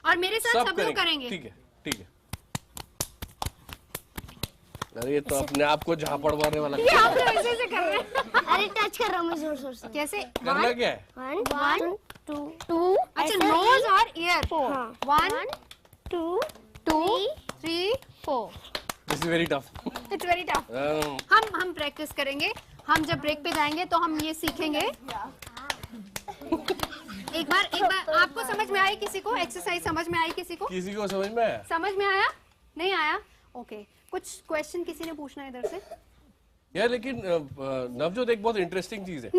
और मेरे साथ सब लोग करेंगे। ठीक है ठीक है। अरे ये तो अपने आप को झापड़ मारने वाला। ये आप लोग ऐसे ऐसे कर रहे हैं। अरे टच कर रहा हूँ मैं जोर जोर से। कैसे करना? क्या है? 1 2 अच्छा, नोज और year. 1 2 3 4। This is very tough. It's very tough. हम प्रैक्टिस करेंगे। हम जब ब्रेक पे जाएंगे तो हम ये सीखेंगे। एक बार आपको समझ में आई? किसी को एक्सरसाइज समझ में आई? किसी को समझ में आया? समझ में आया? नहीं आया? ओके, कुछ क्वेश्चन किसी ने पूछना है इधर से? यार लेकिन नवजोत, एक बहुत इंटरेस्टिंग चीज है।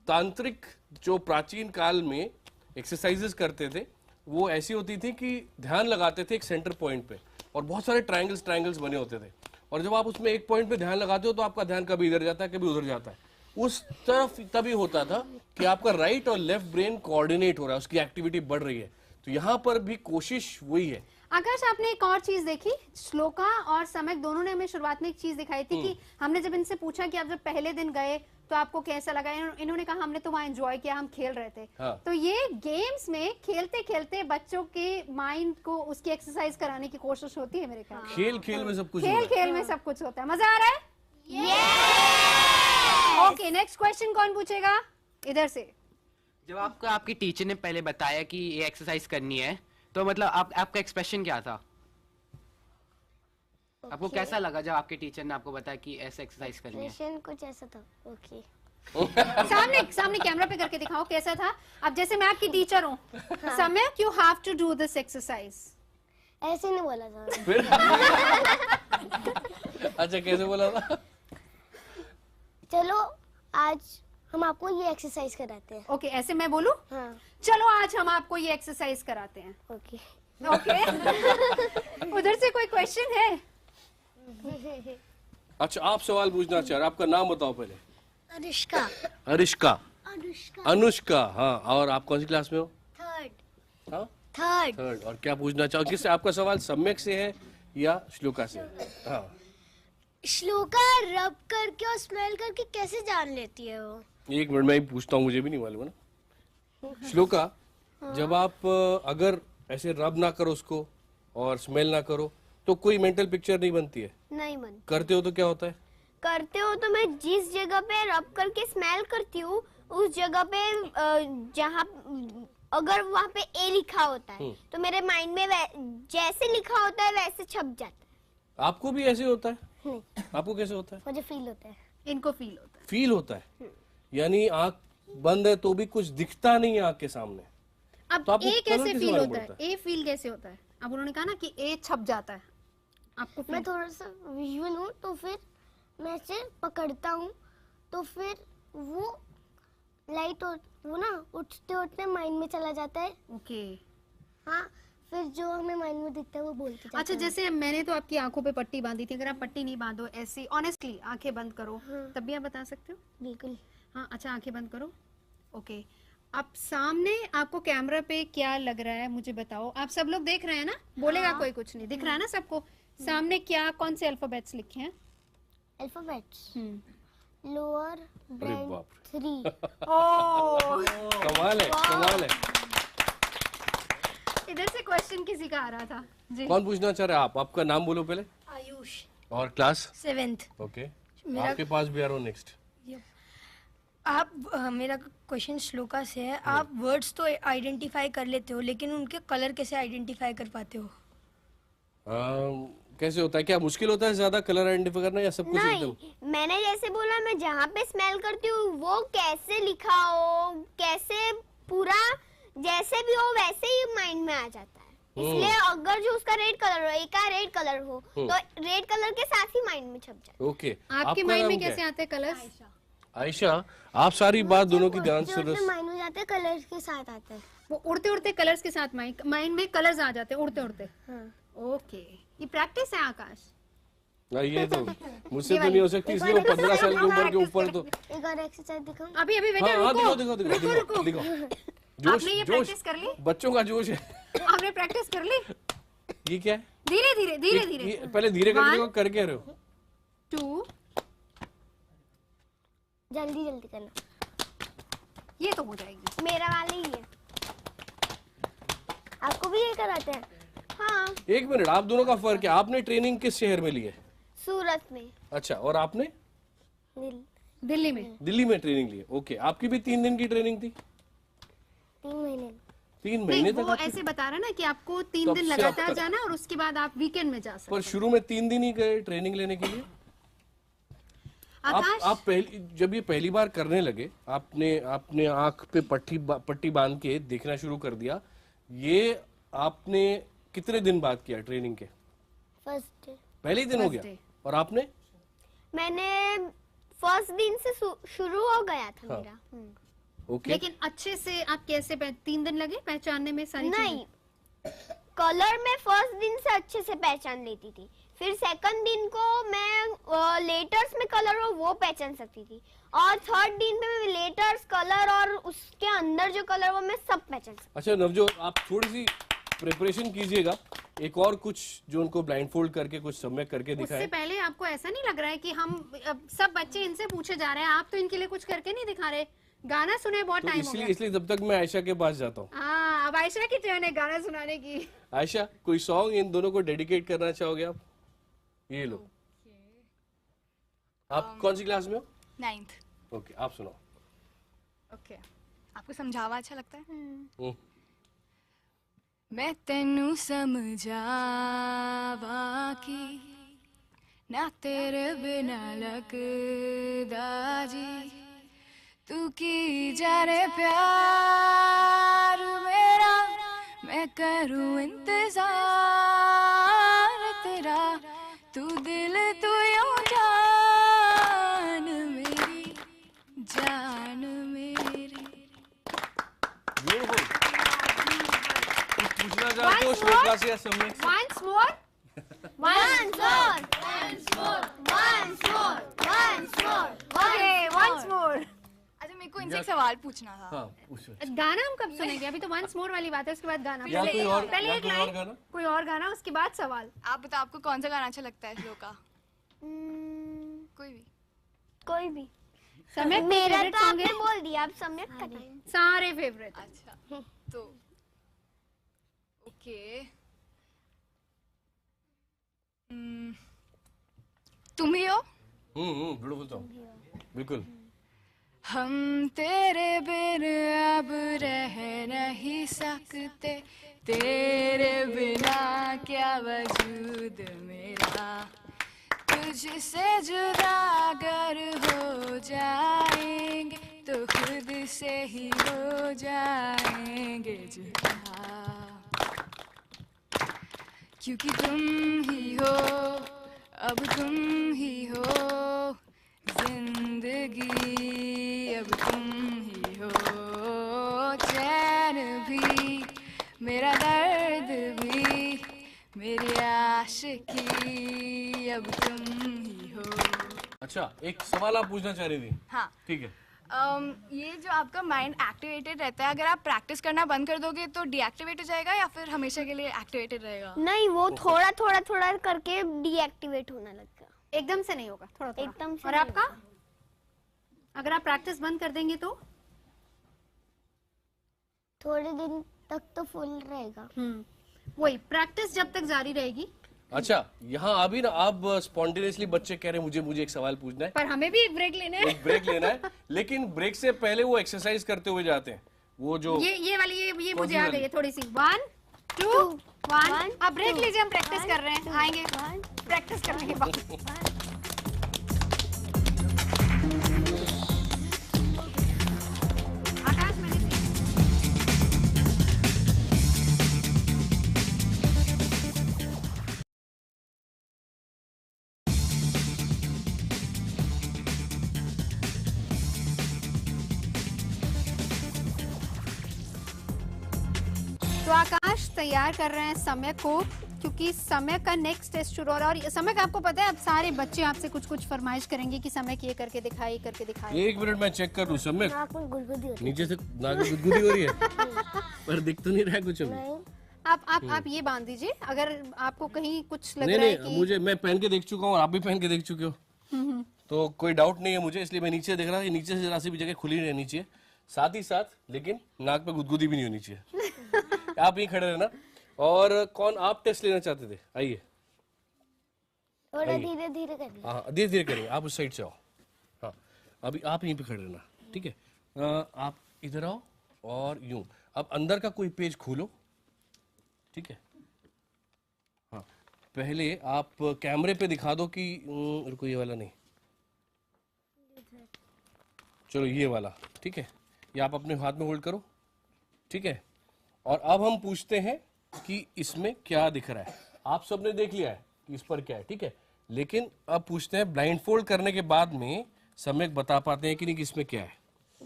तांत्रिक जो प्राचीन काल में एक्सरसाइजेस करते थे वो ऐसी होती थी कि ध्यान लगाते थे एक सेंटर पॉइंट पे, और बहुत सारे ट्रायंगल्स बने होते थे, और जब आप उसमें एक पॉइंट पे ध्यान लगाते हो तो आपका ध्यान कभी इधर जाता है कभी उधर जाता है। उस तरफ तभी होता था कि आपका राइट और लेफ्ट ब्रेन कोऑर्डिनेट हो रहा है, उसकी एक्टिविटी बढ़ रही है। तो यहाँ पर भी कोशिश वही है। आकाश, आपने एक और चीज देखी? श्लोका और समक दोनों ने हमें शुरुआत में एक चीज दिखाई थी कि हमने जब इनसे पूछा कि आप जब पहले दिन गए तो आपको कैसा लगा, इन्होंने कहा हमने तो वहाँ एंजॉय किया, हम खेल रहे थे। हाँ। तो ये गेम्स में खेलते खेलते बच्चों के माइंड को उसकी एक्सरसाइज कराने की कोशिश होती है मेरे ख्याल। खेल खेल में सब कुछ होता है। मजा आ रहा है? ओके, नेक्स्ट क्वेश्चन कौन पूछेगा? इधर से। जब आपको आपकी टीचर ने पहले बताया कि ये एक्सरसाइज करनी है तो मतलब आपका एक्सप्रेशन क्या था? आपको कैसा लगा जब आपके टीचर ने आपको बताया कि ऐसे एक्सरसाइज करनी है? कुछ ऐसा था। ओके। सामने कैमरा पे करके दिखाओ कैसा था। अब जैसे मैं आपकी टीचर हूँ, Samyak, you have to do this exercise. ऐसे नहीं बोला था। फिर अच्छा कैसे बोला था? चलो आज हम आपको ये एक्सरसाइज कराते हैं। ओके, ऐसे मैं बोलूं? हाँ। चलो आज हम आपको ये एक्सरसाइज कराते हैं। ओके। ओके। उधर से कोई क्वेश्चन है? अच्छा आप सवाल पूछना चाह रहे, आपका नाम बताओ पहले। अनुष्का। अनुष्का। अनुष्का। अनुष्का, हाँ। और आप कौन सी क्लास में हो? थर्ड। हाँ थर्ड। और क्या पूछना चाहो? किससे? आपका सवाल सम्यक से है या श्लोका से? हाँ। श्लोका रब करके और स्मेल करके कैसे जान लेती है वो? एक मिनट मैं ही पूछता हूँ, मुझे भी नहीं मालूम है ना। श्लोका, जब आप अगर ऐसे रब ना करो उसको और स्मेल ना करो तो कोई मेंटल पिक्चर नहीं बनती है? नहीं मन करते हो तो क्या होता है? करते हो तो मैं जिस जगह पे रब करके स्मेल करती हूँ उस जगह पे जहाँ अगर वहाँ पे ए लिखा होता है तो मेरे माइंड में जैसे लिखा होता है वैसे छप जाता है। आपको भी ऐसे होता है? नहीं। आपको कैसे होता है? मुझे फील होता है। इनको फील होता है। फील होता है, यानी आंख बंद है तो भी कुछ दिखता नहीं है आंख के सामने। अब तो आपको ए कलर कैसे कैसे फील मालूम होता है? पड़ता ए फील कैसे होता है? अब उन्होंने कहा ना कि ए छप जाता है, आपको मैं feel- थोड़ा सा विजुअल हूँ तो फिर मैं इसे पकड़ता हूँ तो फिर वो लाइट वो ना उठते उठते माइंड में चला जाता है। ओके। हाँ, फिर जो हमें माइंड में दिखता है वो बोलते जाता अच्छा, है। जैसे मैंने तो आपकी आंखों पे पट्टी बांधी थी, अगर आप पट्टी नहीं बांधो, ऐसी ऑनेस्टली आंखें बंद करो, तब भी आप बता सकते हो? बिल्कुल। हाँ, अच्छा आंखें बंद करो। ओके, अब सामने आपको कैमरा पे क्या लग रहा है मुझे बताओ। आप सब लोग देख रहे हैं ना? बोलेगा कोई कुछ नहीं, दिख रहा है ना सबको? सामने क्या, कौन से अल्फाबेट्स लिखे हैं? अल्फाबेट्स लोअर ब्रांड बाप 3। कमाल है, कमाल है। इधर से क्वेश्चन किसी का आ रहा था जी। कौन पूछना चाह रहे हैं आप? आपका नाम बोलो पहले। आयुष। और क्लास? 7th। ओके, मेरा- आपके पास भी आ रहा हूँ नेक्स्ट। आप मेरा क्वेश्चन श्लोका से है। आप वर्ड्स तो आइडेंटिफाई कर लेते हो लेकिन उनके कलर कैसे आइडेंटिफाई कर पाते हो? कैसे होता है? क्या मुश्किल होता है ज्यादा कलर आइडेंटिफाई करना या सब कुछ एकदम? नहीं, मैंने जैसे बोला मैं जहाँ पे स्मेल करती हूँ वो कैसे लिखा हो, कैसे पूरा जैसे भी हो वैसे ही माइंड में आ जाता है। इसलिए अगर जो उसका रेड कलर हो, एक का रेड कलर हो तो रेड कलर के साथ ही माइंड में छप जाए। ओके, आपके माइंड में कैसे आते हैं कलर्स? आयशा, आप सारी बात दोनों की ध्यान से माइंड में जाते हैं कलर्स के साथ आता है। वो उड़ते उड़ते कलर्स के साथ माइंड में कलर्स आ जाते हैं उड़ते उड़ते। ओके, ये प्रैक्टिस है आकाश। ये तो मुझसे तो नहीं हो सकती, इसलिए वो 15 साल की उम्र के ऊपर तो। एक और एक्सरसाइज दिखाऊं? अभी बेटा हाँ, रुको, दिखाओ रुको। जोश, आपने ये जोश, प्रैक्टिस कर ली? बच्चों का जोश है। आपने प्रैक्टिस कर ली? ये क्या है? धीरे धीरे धीरे धीरे। ये पहले धीरे करके देखो, कर क्या रहे हो? 2 जल्दी जल्दी करना। ये तो हो जाएगी। मेरा वाला ही है। आपको भी ये कराते हैं? हाँ, एक मिनट, आप दोनों का फर्क है। आपने ट्रेनिंग किस शहर में ली है? सूरत में। अच्छा, और आपने? दिल्ली में। दिल्ली में ट्रेनिंग ली है। ओके, आपकी भी 3 दिन की ट्रेनिंग थी? 3 महीने। 3 महीने नहीं, तक वो ऐसे बता रहा ना कि आपको 3 दिन लगातार जाना और उसके बाद आप वीकेंड में जा सकते पर शुरू में 3 दिन ही गए ट्रेनिंग लेने के लिए? आप जब ये पहली बार करने लगे, आपने आंख पे पट्टी बांध के देखना शुरू कर दिया। ये आपने कितने दिन बाद किया ट्रेनिंग के? First day. पहले ही दिन हो गया? और आपने? मैंने फर्स्ट दिन से शुरू हो गया था मेरा। ओके। लेकिन अच्छे से आप कैसे 3 दिन लगे पहचानने में सारी चीजें? नहीं, कलर में फर्स्ट दिन से अच्छे से पहचान लेती थी, फिर सेकंड दिन को मैं लेटर्स में कलर हो वो पहचान सकती थी, और थर्ड दिन पे मैं लेटर्स, कलर और उसके अंदर जो कलर वो मैं सब पहचान सकती। अच्छा नवजोत, आप थोड़ी सी प्रिपरेशन कीजिएगा, एक और कुछ जो उनको ब्लाइंडफोल्ड करके कुछ सम्यक करके दिखाएं। उससे पहले आपको ऐसा नहीं लग रहा है कि हम सब बच्चे इनसे पूछे जा रहे हैं, आप तो इनके लिए कुछ करके नहीं दिखा रहे? गाना सुने बहुत तो टाइम हो गया। इसलिए तब तक मैं आयशा के पास जाता हूँ। हाँ, अब आयशा की टर्न है गाना सुनाने की। आयशा, कोई सॉन्ग इन दोनों को डेडिकेट करना चाहोगे आप? ये लो। आप कौन सी क्लास में हो? 9th। ओके, आप सुनाओ। ओके, आपको समझावा अच्छा लगता है? मैं तेनू समझावा की ना तेरे बिना लगदा जी, तू की जाने प्यार मेरा, मैं करूँ इंतजार ब्यूटीफुल। पूछना चाहते हो श्लोका से या सम्यक? Once more. Okay, once more. अच्छा मेरे को इनसे एक सवाल पूछना था। हाँ, पूछो। गाना हम कब सुनेंगे? अभी तो once more वाली बात है, उसके बाद गाना। या कोई और, पहले या एक कोई और लाइन, गाना? कोई और गाना, उसके बाद सवाल। आप बताओ आपको कौन सा गाना अच्छा लगता है श्लोका? कोई भी। सम्यक मेरा favorite तो song आपने है? बोल दिया, अब सम्यक करें। सारे फेवरेट। अच्छा तो ओके तुम ही हो? ब्यूटीफुल सॉन्ग, बिल्कुल। हम तेरे बिन अब रह नहीं सकते, तेरे बिना क्या वजूद मेरा, तुझसे जुदा अगर हो जाएंगे तो खुद से ही हो जाएंगे जुदा, क्योंकि तुम ही हो, अब तुम ही हो जिंदगी, अब तुम ही हो चैन भी, मेरा दर्द भी, मेरी आशिकी, अब तुम ही हो। अच्छा, एक सवाल आप पूछना चाह रही थी? हाँ ठीक है। ये जो आपका माइंड एक्टिवेटेड रहता है, अगर आप प्रैक्टिस करना बंद कर दोगे तो डीएक्टिवेट हो जाएगा या फिर हमेशा के लिए एक्टिवेटेड रहेगा? नहीं, वो थोड़ा थोड़ा थोड़ा करके डीएक्टिवेट होने लगेगा, एकदम से नहीं होगा, थोड़ा थोड़ा। एकदम से। और आपका? अगर आप प्रैक्टिस बंद कर देंगे तो थोड़े दिन तक तो फुल रहेगा। वही प्रैक्टिस जब तक जारी रहेगी। अच्छा, यहाँ अभी ना आप स्पॉन्टेनियसली बच्चे कह रहे हैं मुझे एक सवाल पूछना है, पर हमें भी एक ब्रेक लेना है। एक ब्रेक लेना है, लेकिन ब्रेक से पहले वो एक्सरसाइज करते हुए जाते हैं, वो जो ये वाली ये मुझे आ गई है थोड़ी सी। 1 2 1। अब ब्रेक लीजिए, हम प्रैक्टिस कर रहे हैं, आएंगे प्रैक्टिस करने के बाद। तो आकाश तैयार कर रहे हैं समय को, क्योंकि समय का नेक्स्ट टेस्ट शुरू हो रहा है। और समय का आपको पता है, अब सारे बच्चे आपसे कुछ कुछ फरमाइश करेंगे कि समय ये करके दिखाए, करके दिखाए। एक मिनट मैं चेक कर लूं। समय नाक में गुदगुदी हो रही है। नीचे से नाक में गुदगुदी हो रही है पर दिख तो नहीं रहा है कुछ अभी। आप ये बांध दीजिए, अगर आपको कहीं कुछ लग नहीं रहा है नहीं, कि... मुझे मैं पहन के देख चुका हूँ और आप भी पहन के देख चुके हो, तो कोई डाउट नहीं है मुझे, इसलिए मैं नीचे देख रहा था। नीचे से जरा सी भी जगह खुली रहनी चाहिए, साथ ही साथ लेकिन नाक पे गुदगुदी भी नहीं होनी चाहिए। आप यहीं खड़े रहना। और कौन आप टेस्ट लेना चाहते थे? आइए, थोड़ा धीरे धीरे करिए। हाँ धीरे धीरे करिए, आप उस साइड से आओ। हाँ, अभी आप यहीं पे खड़े रहना, ठीक है? आप इधर आओ और यूं। अब अंदर का कोई पेज खोलो, ठीक है? हाँ, पहले आप कैमरे पे दिखा दो कि रुको, ये वाला नहीं, चलो ये वाला, ठीक है? ये आप अपने हाथ में होल्ड करो, ठीक है? और अब हम पूछते हैं कि इसमें क्या दिख रहा है। आप सबने देख लिया है कि इस पर क्या है, ठीक है? लेकिन अब पूछते हैं, ब्लाइंड फोल्ड करने के बाद में समय बता पाते हैं कि नहीं कि इसमें क्या है?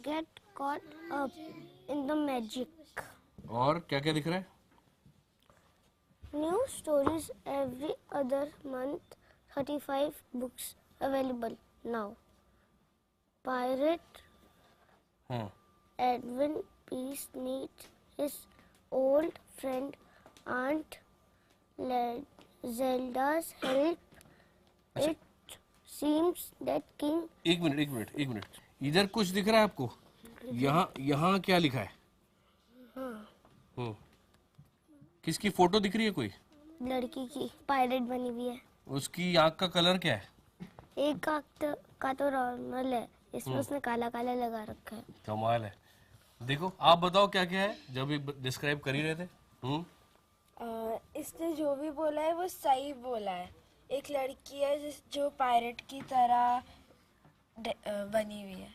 Get caught up in the magic. और क्या क्या दिख रहा है? New stories every other month. 35 books available now. Pirate Edwin Peace needs his old friend Aunt Zelda's help. It seems that King... एक मिनट, इधर कुछ दिख रहा है आपको? यहाँ क्या लिखा है? किसकी फोटो दिख रही है? कोई लड़की की पायरेट बनी हुई है। उसकी आँख का कलर क्या है? एक आँख का तो नॉर्मल है, इसमें उसने काला काला लगा रखा है। कमाल है। देखो, आप बताओ क्या क्या है, जब ये डिस्क्राइब कर ही रहे थे। इसने जो भी बोला है वो सही बोला है। एक लड़की है जो पायरेट की तरह बनी हुई है।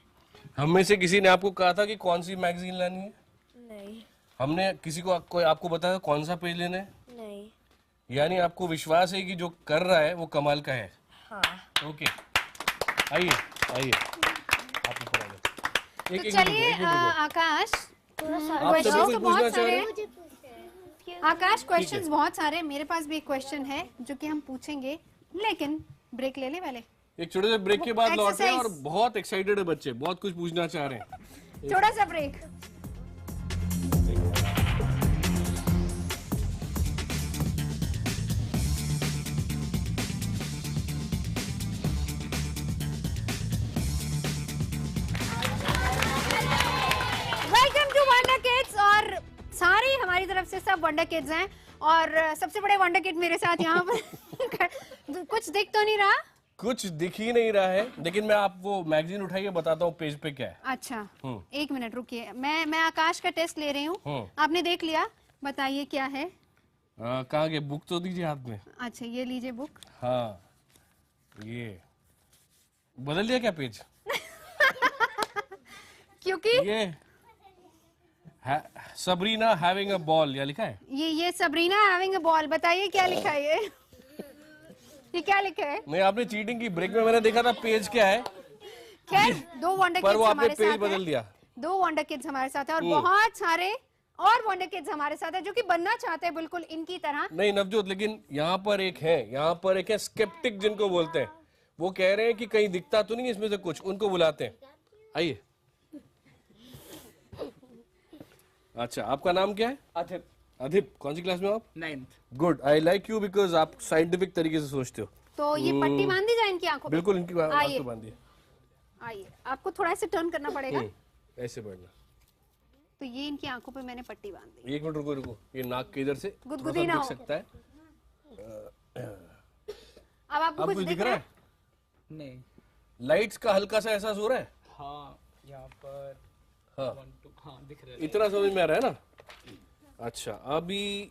हम में से किसी ने आपको कहा था कि कौन सी मैगजीन लानी है? नहीं। हमने किसी को कोई आपको बताया कौन सा पेज लेना है? नहीं। यानी आपको विश्वास है कि जो कर रहा है वो कमाल का है। हाँ। ओके, आइए आप ऊपर आइए। तो चलिए आकाश, आप सभी कुछ पूछना चाह रहे हैं? आकाश, क्वेश्चंस बहुत सारे हैं। मेरे पास भी एक क्वेश्चन है जो कि हम पूछेंगे, लेकिन ब्रेक ले ले पहले। एक छोटे से ब्रेक के बाद लौटे Exercise. और बहुत एक्साइटेड है बच्चे, बहुत कुछ पूछना चाह रहे हैं। थोड़ा सा break. Welcome to Wonder Kids. और सारे हमारी तरफ से सब वंडर किड्स हैं और सबसे बड़े वंडर किड मेरे साथ यहाँ पर कुछ दिख तो नहीं रहा? कुछ दिख ही नहीं रहा है, लेकिन मैं आपको मैगजीन उठाइए बताता हूँ पेज पे क्या है। अच्छा, एक मिनट रुकिए, मैं आकाश का टेस्ट ले रही हूँ। आपने देख लिया, बताइए क्या है। कहाँ गए? बुक तो दीजिए हाथ में। अच्छा, ये लीजिए बुक। हाँ, ये बदल दिया क्या पेज? क्योंकि ये सबरीना हैविंग अ बॉल या लिखा है। ये सबरीना हैविंग अ बॉल, बताइए क्या लिखा है ये क्या लिखा है? नहीं, आपने चीटिंग की। ब्रेक में मैंने देखा था पेज क्या है। खैर, दो वंडर पर किड्स वो आपने हमारे पेज साथ बदल हैं। दिया। दो वंडर किड्स हमारे साथ हैं और बहुत सारे और वंडर किड्स हमारे साथ हैं जो कि बनना चाहते हैं बिल्कुल इनकी तरह। नहीं नवजोत, लेकिन यहाँ पर एक है स्केप्टिक जिनको बोलते हैं। वो कह रहे हैं कि कहीं दिखता तो नहीं इसमें से कुछ, उनको बुलाते हैं। आइए। अच्छा, आपका नाम क्या है? अधिप। अधिप, कौन सी क्लास में हो आप? 9th। Good, I like you because आप साइंटिफिक तरीके से सोचते हो। तो ये पट्टी बांध दी जाए इनकी आंखों पे? बिल्कुल, इनकी आंखों पे बांधिए। आइए, आपको थोड़ा ऐसे टर्न करना पड़ेगा। ऐसे बढ़ना। तो ये इनकी आंखों पे मैंने पट्टी बांध दी। एक मिनट रुको, ये नाक के इधर से गुदगुदी ना हो सकता है। अब आपको कुछ दिख रहा है? नहीं। लाइट्स का हल्का सा एहसास हो रहा है? हाँ, यहाँ पर हाँ, दिख रहा है। इतना समझ में आ रहा है ना? अच्छा, अभी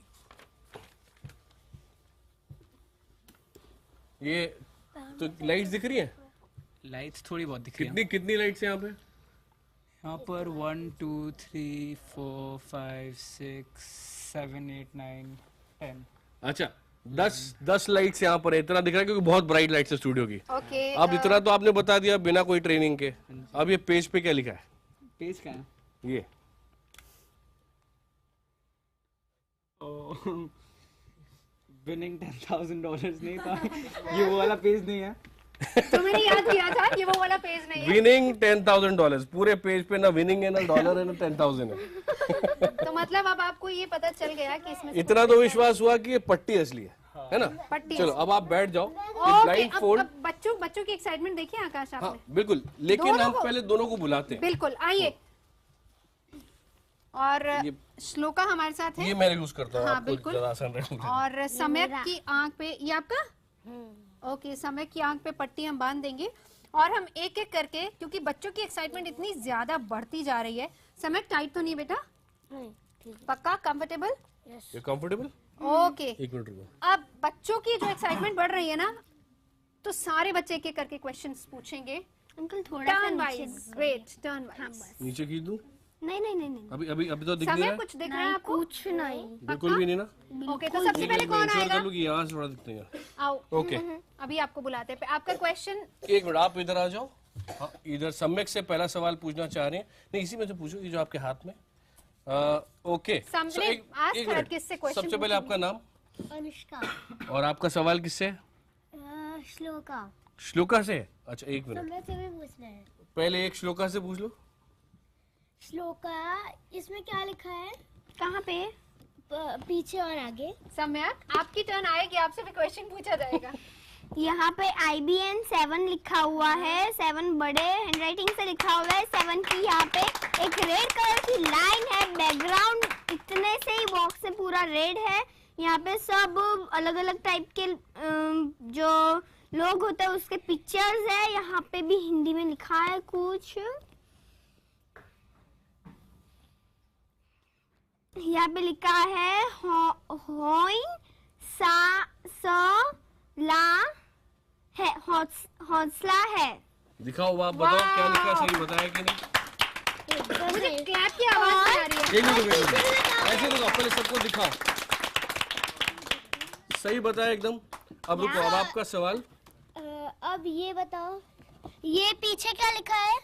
ये तो लाइट्स दिख रही हैं? लाइट्स थोड़ी बहुत दिख रही हैं। कितनी लाइट्स हैं यहाँ पे? यहाँ पर 1 2 3 4 5 6 7 8 9 10। अच्छा, 10 लाइट्स यहाँ पर है। इतना दिख रहा है क्योंकि बहुत ब्राइट लाइट्स है स्टूडियो की। ओके, अब इतना तो आपने बता दिया बिना कोई ट्रेनिंग के। अब ये पेज पे क्या लिखा है? पेज का है ये विनिंग $10,000 नहीं था। ये वो वाला पेज नहीं है। तो मैंने याद किया था, ये वो वाला पेज नहीं है। विनिंग $10,000 पूरे पेज पे ना विनिंग है, ना डॉलर है, ना 10,000 है। तो मतलब अब आपको ये पता चल गया कि इसमें इतना तो विश्वास हुआ कि ये पट्टी असली है ना? पट्टी चलो अब आप बैठ जाओ। ओके, अब बच्चों की एक्साइटमेंट देखिए आकाश आपने। हाँ बिल्कुल, लेकिन हम पहले दोनों को बुलाते हैं। बिल्कुल, आइए। और श्लोका हमारे साथ है। ये मैं यूज करता हूँ। हाँ बिल्कुल। और सम्यक की आंख पे, ये आपका? ओके, सम्यक की आंख पे पट्टी हम बांध देंगे और हम एक एक करके, क्योंकि बच्चों की एक्साइटमेंट इतनी ज्यादा बढ़ती जा रही है। सम्यक, टाइट तो नहीं बेटा? पक्का कंफर्टेबल? ये कंफर्टेबल? ओके, एक मिनट रुको। अब बच्चों की जो एक्साइटमेंट बढ़ रही है ना, तो सारे बच्चे एक एक करके क्वेश्चंस पूछेंगे। अंकल थोड़ा turn wise, wait, turn wise. नीचे खींच दूं? नहीं। अभी तो दिख नहीं रहा है? कुछ दिख रहा है आपको? कुछ नहीं। बिल्कुल भी नहीं ना? ओके, तो सबसे पहले कौन आएगा? यहाँ से थोड़ा दिखते हैं। आओ। ओके, अभी आपको बुलाते हैं। आपका क्वेश्चन? एक मिनट, आप इधर आ जाओ। हाँ, इधर सम्यक से पहला सवाल पूछना चाह रहे हैं। नहीं, इसी में से पूछो, ये जो आपके हाथ में। ओके, सबसे पहले आपका नाम? अनुष्का। और आपका सवाल किससे? श्लोका। श्लोका से? अच्छा, एक मिनट, सम्यक से भी पूछना है। पहले एक श्लोका से पूछ लो। श्लोका, इसमें क्या लिखा है? कहाँ पे? पीछे और आगे। सम्यक, आपकी टर्न आएगी, आपसे भी क्वेश्चन पूछा जाएगा। यहाँ पे IBN 7 लिखा हुआ है। 7 बड़े हैंडराइटिंग से लिखा हुआ है। 7 की यहाँ पे एक रेड कलर की लाइन है। बैकग्राउंड इतने से ही बॉक्स से पूरा रेड है। यहाँ पे सब अलग अलग टाइप के जो लोग होते हैं उसके पिक्चर्स है। यहाँ पे भी हिंदी में लिखा है कुछ। यहाँ पे लिखा है होइन सा ला है, हौसला है। दिखाओ, आप बताओ क्या लिखा, सही बताया कि नहीं? मुझे क्लैप की आवाज आ रही है। एक मिनट, ऐसे रुको, पहले सबको दिखाओ। सही बताया एकदम। अब रुको, अब आपका सवाल। अब ये बताओ, ये पीछे क्या लिखा है?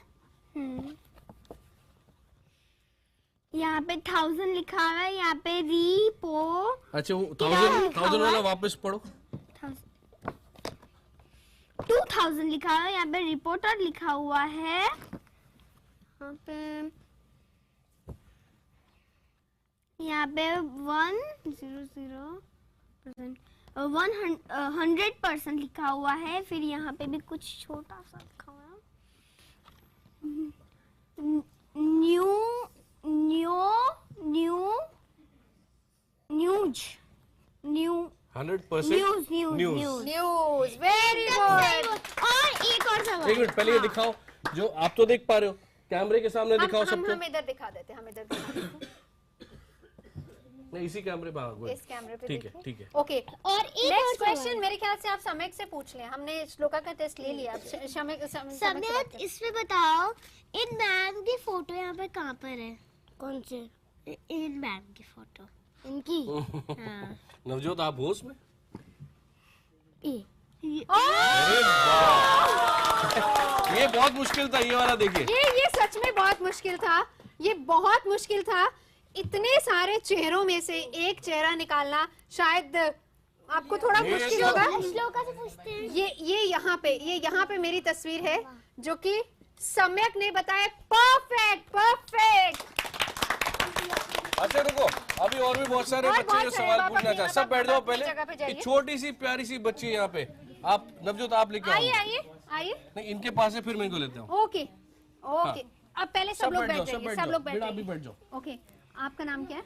यहाँ पे 1000 लिखा हुआ है, यहाँ पे रीपो। अच्छा वो 1000 वाला वापस पढ़ो। 2000 लिखा हुआ है, यहाँ पे रिपोर्टर लिखा हुआ है, यहाँ पे 100% लिखा हुआ है। फिर यहाँ पे भी कुछ छोटा सा लिखा हुआ है, न्यूज 100% न्यूज। Very good. और एक और सवाल। एक मिनट पहले ये दिखाओ, जो आप तो देख पा रहे हो, कैमरे के सामने दिखाओ सबको। हम इधर दिखा देते हैं, हम इधर दिखा देते हैं। नहीं इसी कैमरे पे, इस कैमरे पे ठीक है ठीक है। ओके। और नेक्स्ट क्वेश्चन मेरे ख्याल से आप सम्यक से पूछ लें, हमने श्लोका का टेस्ट ले लिया। सम्यक इसमें बताओ, इन मैम की फोटो यहाँ पे कहाँ पर है? कौन से? इन मैम की फोटो इनकी। हाँ। नवजोत आप हो उसमें? ये बहुत मुश्किल था, ये वाला देखिए। ये सच में बहुत मुश्किल था, ये बहुत मुश्किल था। इतने सारे चेहरों में से एक चेहरा निकालना शायद आपको थोड़ा मुश्किल होगा। श्लोका से पूछते हैं। ये यहाँ पे मेरी तस्वीर है जो कि सम्यक ने बताया। परफेक्ट। अच्छा रुको, अभी और भी बहुत सारे बच्चे जो सवाल पूछना चाहते, सब बैठ जाओ पहले। एक छोटी सी प्यारी सी बच्ची यहाँ पे, आप नवजोत आप लेके आओ। आइए। नहीं इनके पास है, फिर मैं इनको लेता हूँ। ओके। अब पहले सब लोग बैठ जाइए, सब लोग बैठ जाइए। बैठ जाओ। ओके, आपका नाम क्या है?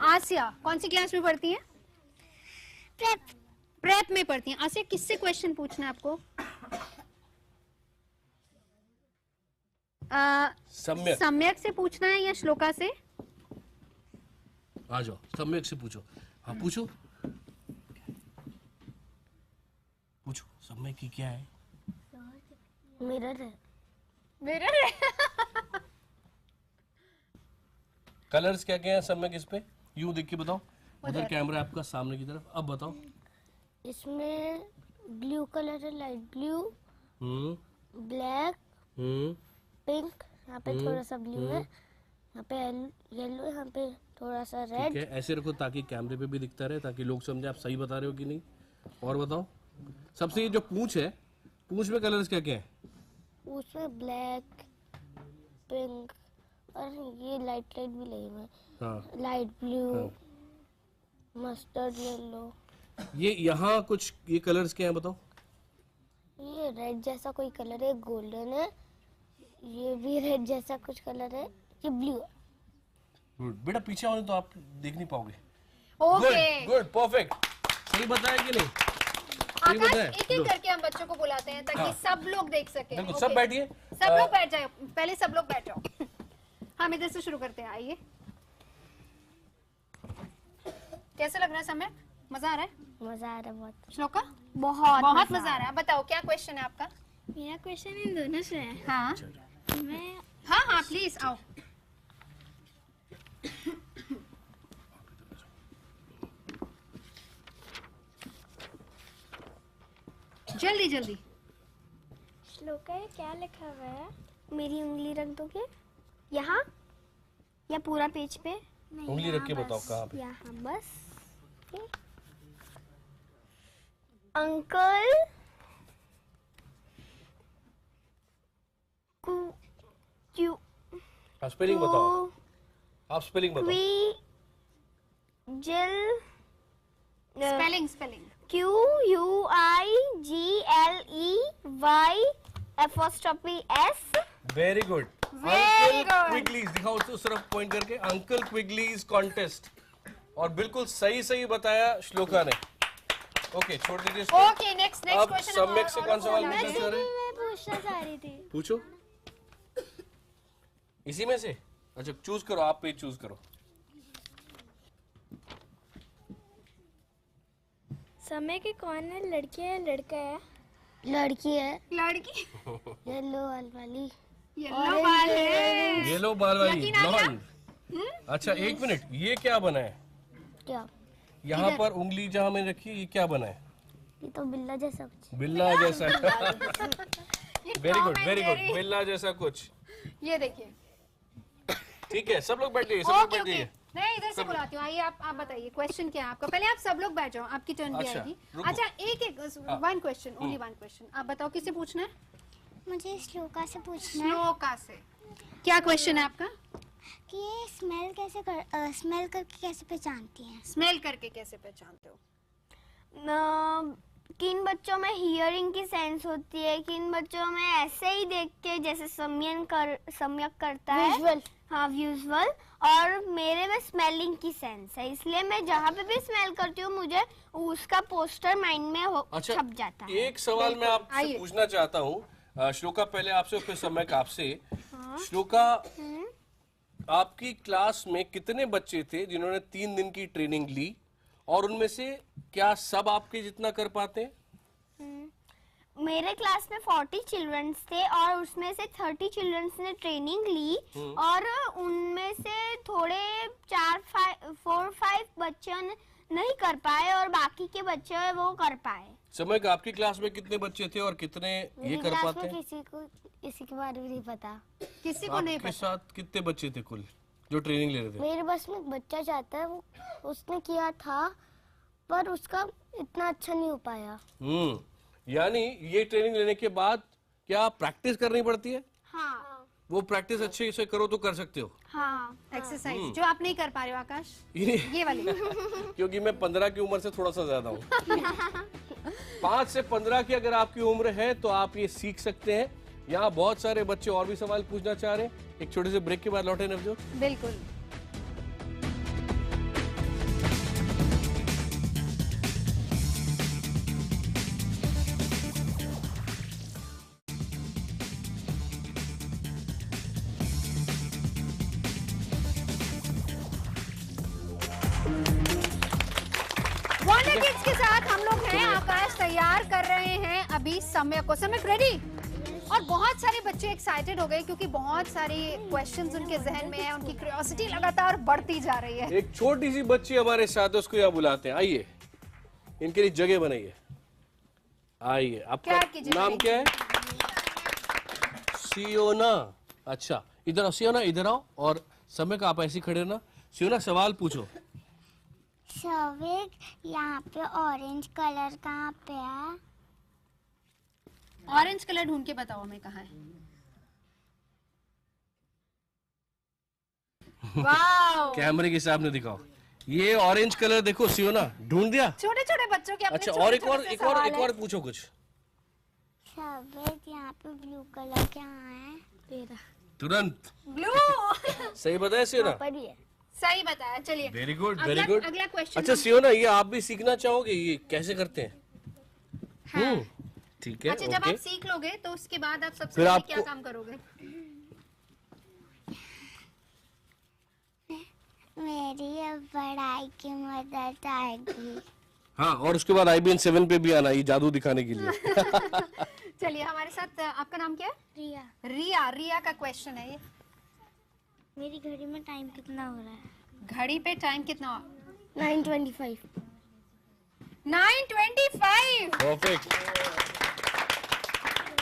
आसिया। कौन सी क्लास में पढ़ती हैं? प्रेप में पढ़ती हैं। आसिया, किससे क्वेश्चन पूछना है आपको? सम्यक से पूछना है या श्लोका से? आ जाओ, सम्यक से पूछो। हाँ पूछो सम्यक की क्या है? मिरर है। कलर्स क्या क्या है सम्यक इस पे? यूं देख के बताओ, उधर कैमरा आपका सामने की तरफ। अब बताओ। इसमें ब्लू कलर है, लाइट ब्लू, ब्लैक, पिंक, यहाँ पे थोड़ा सा ब्लू है, यहाँ पे येलो, यहाँ पे थोड़ा सा रेड। ठीक है, ऐसे रखो ताकि कैमरे पे भी दिखता रहे, ताकि लोग समझे आप सही बता रहे हो कि नहीं। और बताओ, सबसे ये जो पूंछ है, पूंछ में कलर्स क्या क्या है? उसमें ब्लैक, पिंक और ये लाइट भी लगी हुई है। Light blue, mustard yellow. ये यहाँ कुछ ये कलर्स क्या है बताओ? ये रेड जैसा कोई कलर है, गोल्डन है। ये भी रेड जैसा कुछ कलर है, ये ब्लू है। गुड बेटा, पीछे आओ तो आप देख नहीं पाओगे। Okay good perfect. सही बताया कि नहीं? आकाश, एक करके हम बच्चों को बुलाते हैं ताकि सब लोग देख सकें। बिल्कुल, सब बैठिए। सब लोग बैठ जाए, पहले सब लोग बैठ जाओ। हम इधर से शुरू करते हैं, आइए। कैसे लग रहा है समय? मजा आ रहा है? मजा आ रहा है बहुत। श्लोका? बहुत मजा आ रहा है। बताओ क्या क्वेश्चन है आपका? मेरा क्वेश्चन इन दोनों से है। हाँ मैं हाँ प्लीज आओ। जल्दी जल्दी। श्लोका, ये क्या लिखा हुआ है? मेरी उंगली रख दोगे यहाँ या पूरा पेज पे? उंगली रख के बताओ कहाँ पे? यहाँ बस। Uncle Q. स्पेलिंग बताओ, आप स्पेलिंग बताओ। Spelling QUIGLEY F'. Very good. Uncle Quigley's दिखाओ उस तरफ पॉइंट करके। अंकल क्विगलीज कॉन्टेस्ट, और बिल्कुल सही बताया श्लोका ने। ओके, छोड़ दीजिए इसको। Okay, next question. सम्यक से कौन सवाल पूछना चाह रहे? मैं पूछना चाह रही थी। पूछो। इसी में से? अच्छा चूज करो, आप पेज चूज करो। समय के कौन है, लड़की है लड़का है? लड़की है। लड़की? येलो बाल वाली। येलो बाल वाली ब्लॉन्ड। अच्छा एक मिनट, ये क्या बना है? क्या? यहाँ पर उंगली जहाँ मैंने रखी, ये क्या बना है? ये तो बिल्ला जैसा कुछ। बिल्ला जैसा। वेरी गुड, बिल्ला जैसा कुछ। ये देखिए, ठीक है, सब लोग बैठ जाइए, सब लोग बैठ जाइए। नहीं, इधर से बुलाती हूँ। आइए, आप बताइए क्वेश्चन क्या है आपका। पहले आप सब लोग बैठ जाओ, आपकी टर्न भी आएगी। अच्छा, एक one question, only one question. आप बताओ किससे पूछना है? मुझे श्लोका से पूछना है। श्लोका से क्या क्वेश्चन है आपका? कि ये स्मेल करके कैसे पहचानती हैं? स्मेल करके कैसे पहचानते हो? किन बच्चों में हियरिंग की सेंस होती है, किन बच्चों में ऐसे ही देख के जैसे सम्यक करता है, विजुअल। हाँ विजुअल, और मेरे में स्मेलिंग की सेंस है, इसलिए मैं जहाँ पे भी स्मेल करती हूँ मुझे उसका पोस्टर माइंड में छप जाता है। एक सवाल मैं आपसे पूछना चाहता हूँ, श्लोका पहले आपसे फिर सम्यक आपसे। श्लोका, आपकी क्लास में कितने बच्चे थे जिन्होंने 3 दिन की ट्रेनिंग ली, और उनमें से क्या सब आपके जितना कर पाते हैं? मेरे क्लास में 40 चिल्ड्रंस थे और उसमें से 30 चिल्ड्रंस ने ट्रेनिंग ली, और उनमें से थोड़े 4-5 बच्चे नहीं कर पाए और बाकी के बच्चे वो कर पाए। समय का आपकी क्लास में कितने बच्चे थे और कितने ये कर पाते हैं? किसी के बारे में नहीं पता। किसी को नहीं पता। आपके साथ कितने बच्चे थे कुल जो ट्रेनिंग ले रहे थे? मेरे बस में एक बच्चा चाहता है, उसने किया था पर उसका इतना अच्छा नहीं हो पाया। यानी ये ट्रेनिंग लेने के बाद क्या प्रैक्टिस करनी पड़ती है? हाँ। वो प्रैक्टिस अच्छे से करो तो कर सकते हो। हाँ, एक्सरसाइज जो आप नहीं कर पा रहे हो आकाश, ये वाली। क्योंकि मैं 15 की उम्र से थोड़ा सा ज्यादा हूँ। 5 से 15 की अगर आपकी उम्र है तो आप ये सीख सकते हैं। यहाँ बहुत सारे बच्चे और भी सवाल पूछना चाह रहे हैं। एक छोटे से ब्रेक के बाद लौटे नवजोत। बिल्कुल। वंडर किड्स के साथ हम लोग हैं। आकाश तैयार कर रहे हैं अभी सम्यक को। सम्यक रेडी? और बहुत सारे बच्चे एक्साइटेड हो गए क्योंकि बहुत सारे क्वेश्चंस उनके जहन में है, उनकी क्यूरियोसिटी लगातार बढ़ती जा रही है। एक छोटी सी बच्ची हमारे साथ है, उसको यहाँ बुलाते हैं। आइए, इनके लिए जगह बनाइए। आइए, आपका नाम क्या है? सियोना। अच्छा, इधर आओ सियोना, इधर आओ। और समय का आप ऐसे खड़े ना। सियोना, सवाल पूछो। सवेक, यहाँ पे ऑरेंज कलर कहाँ पे है? ऑरेंज कलर ढूंढ के बताओ हमें कहाँ है। वाओ, कैमरे के सामने दिखाओ। ये ऑरेंज कलर देखो सियोना, ढूंढ दिया? छोटे छोटे बच्चों के अपने अच्छा, और एक और पूछो कुछ। सवेक, यहाँ पे ब्लू कलर कहाँ है? तेरा तुरंत ब्लू। सही बताया सियोना? सही बताया। चलिए, वेरी गुड, वेरी गुड। अगला क्वेश्चन। अच्छा सियोना, ये आप भी सीखना चाहोगे ये कैसे करते हैं? हाँ। ठीक है। अच्छा, जब आप सीख लोगे तो उसके बाद आप सबसे फिर पहले आपको क्या काम करोगे? मेरी पढ़ाई की मदद आएगी। हाँ, और उसके बाद IBN 7 पे भी आना, ये जादू दिखाने के लिए। चलिए, हमारे साथ आपका नाम क्या है? रिया। रिया, रिया का क्वेश्चन है ये। मेरी घड़ी में टाइम कितना हो रहा है? घड़ी पे टाइम कितना? 9:25। 9:25। परफेक्ट।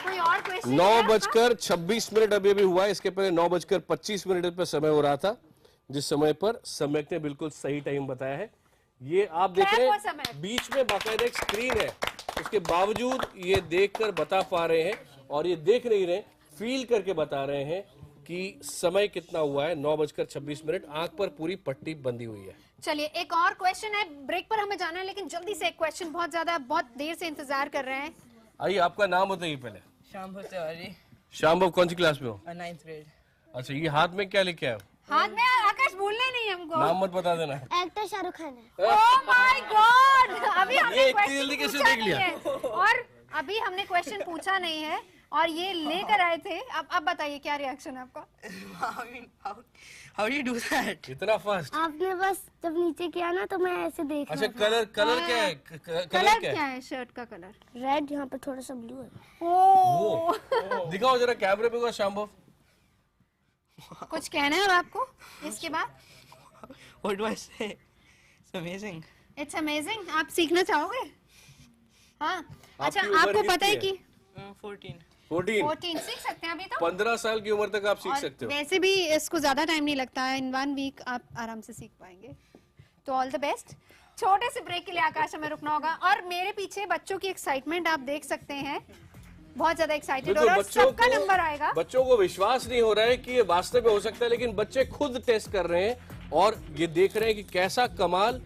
कोई और क्वेश्चन? 9:26 अभी हुआ है। इसके पहले 9:25 पर समय हो रहा था, जिस समय पर सम्यक ने बिल्कुल सही टाइम बताया है। ये आप देख रहे हैं बीच में बाकायदा एक स्क्रीन है, उसके बावजूद ये देखकर बता पा रहे हैं, और ये देख नहीं रहे, फील करके बता रहे हैं कि समय कितना हुआ है। 9:26। आंख पर पूरी पट्टी बंधी हुई है। चलिए, एक और क्वेश्चन है। ब्रेक पर हमें जाना है, लेकिन जल्दी से एक क्वेश्चन, बहुत देर से इंतजार कर रहे हैं। आइए, आपका नाम बताइए पहले। शाम्भव तिवारी। शाम्भव, कौन सी क्लास में हो? 9th grade. अच्छा, ये हाथ में क्या लेके आए हो? हाथ में आकाश भूलने नहीं हमको। नाम मत बता देना। एक्टर शाहरुख खान है। ओह माय गॉड, अभी हमने इतनी जल्दी कैसे देख लिया? और अभी हमने क्वेश्चन पूछा नहीं है और ये लेकर आए थे। अब बताइए क्या रिएक्शन है आपका? How do you do that? इतना फास्ट? आपने बस जब नीचे किया ना तो मैं ऐसे देख अच्छा, कलर क्या है? कलर क्या है शर्ट का? कलर रेड, यहाँ पे थोड़ा सा ब्लू है। ओह, दिखाओ जरा कैमरे पे को। शाम्भव, कुछ कहना है आपको इसके बाद? What do I say? It's amazing. It's amazing. आप सीखना चाहोगे? हाँ। अच्छा, आपकी उम्र आपको पता है कितनी कि 14. 14 सीख सकते हैं अभी तो। 15 साल की उम्र तक आप सीख सकते हो। वैसे भी इसको ज्यादा टाइम नहीं लगता है, इन 1 वीक आप आराम से सीख पाएंगे। तो ऑल द बेस्ट। छोटे से ब्रेक के लिए आकाश हमें रुकना होगा, और मेरे पीछे बच्चों की एक्साइटमेंट आप देख सकते हैं, बहुत ज्यादा एक्साइटेड हो रहा है, सबका नंबर आएगा। बच्चों को विश्वास नहीं हो रहा है कि ये वास्तव में हो सकता है, लेकिन बच्चे खुद टेस्ट कर रहे हैं और ये देख रहे हैं कि कैसा कमाल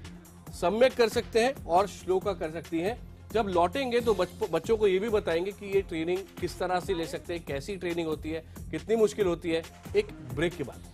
सम्यक कर सकते हैं और श्लोका कर सकती हैं। जब लौटेंगे तो बच्चों को ये भी बताएंगे कि ये ट्रेनिंग किस तरह से ले सकते हैं, कैसी ट्रेनिंग होती है, कितनी मुश्किल होती है, एक ब्रेक के बाद।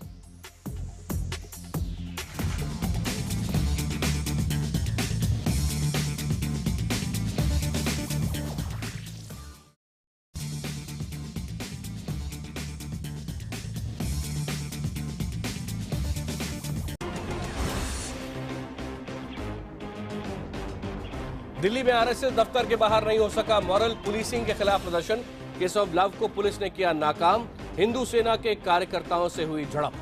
दिल्ली में आरएसएस दफ्तर के बाहर नहीं हो सका मॉरल पुलिसिंग के खिलाफ प्रदर्शन। केस ऑफ लव को पुलिस ने किया नाकाम। हिंदू सेना के कार्यकर्ताओं से हुई झड़प।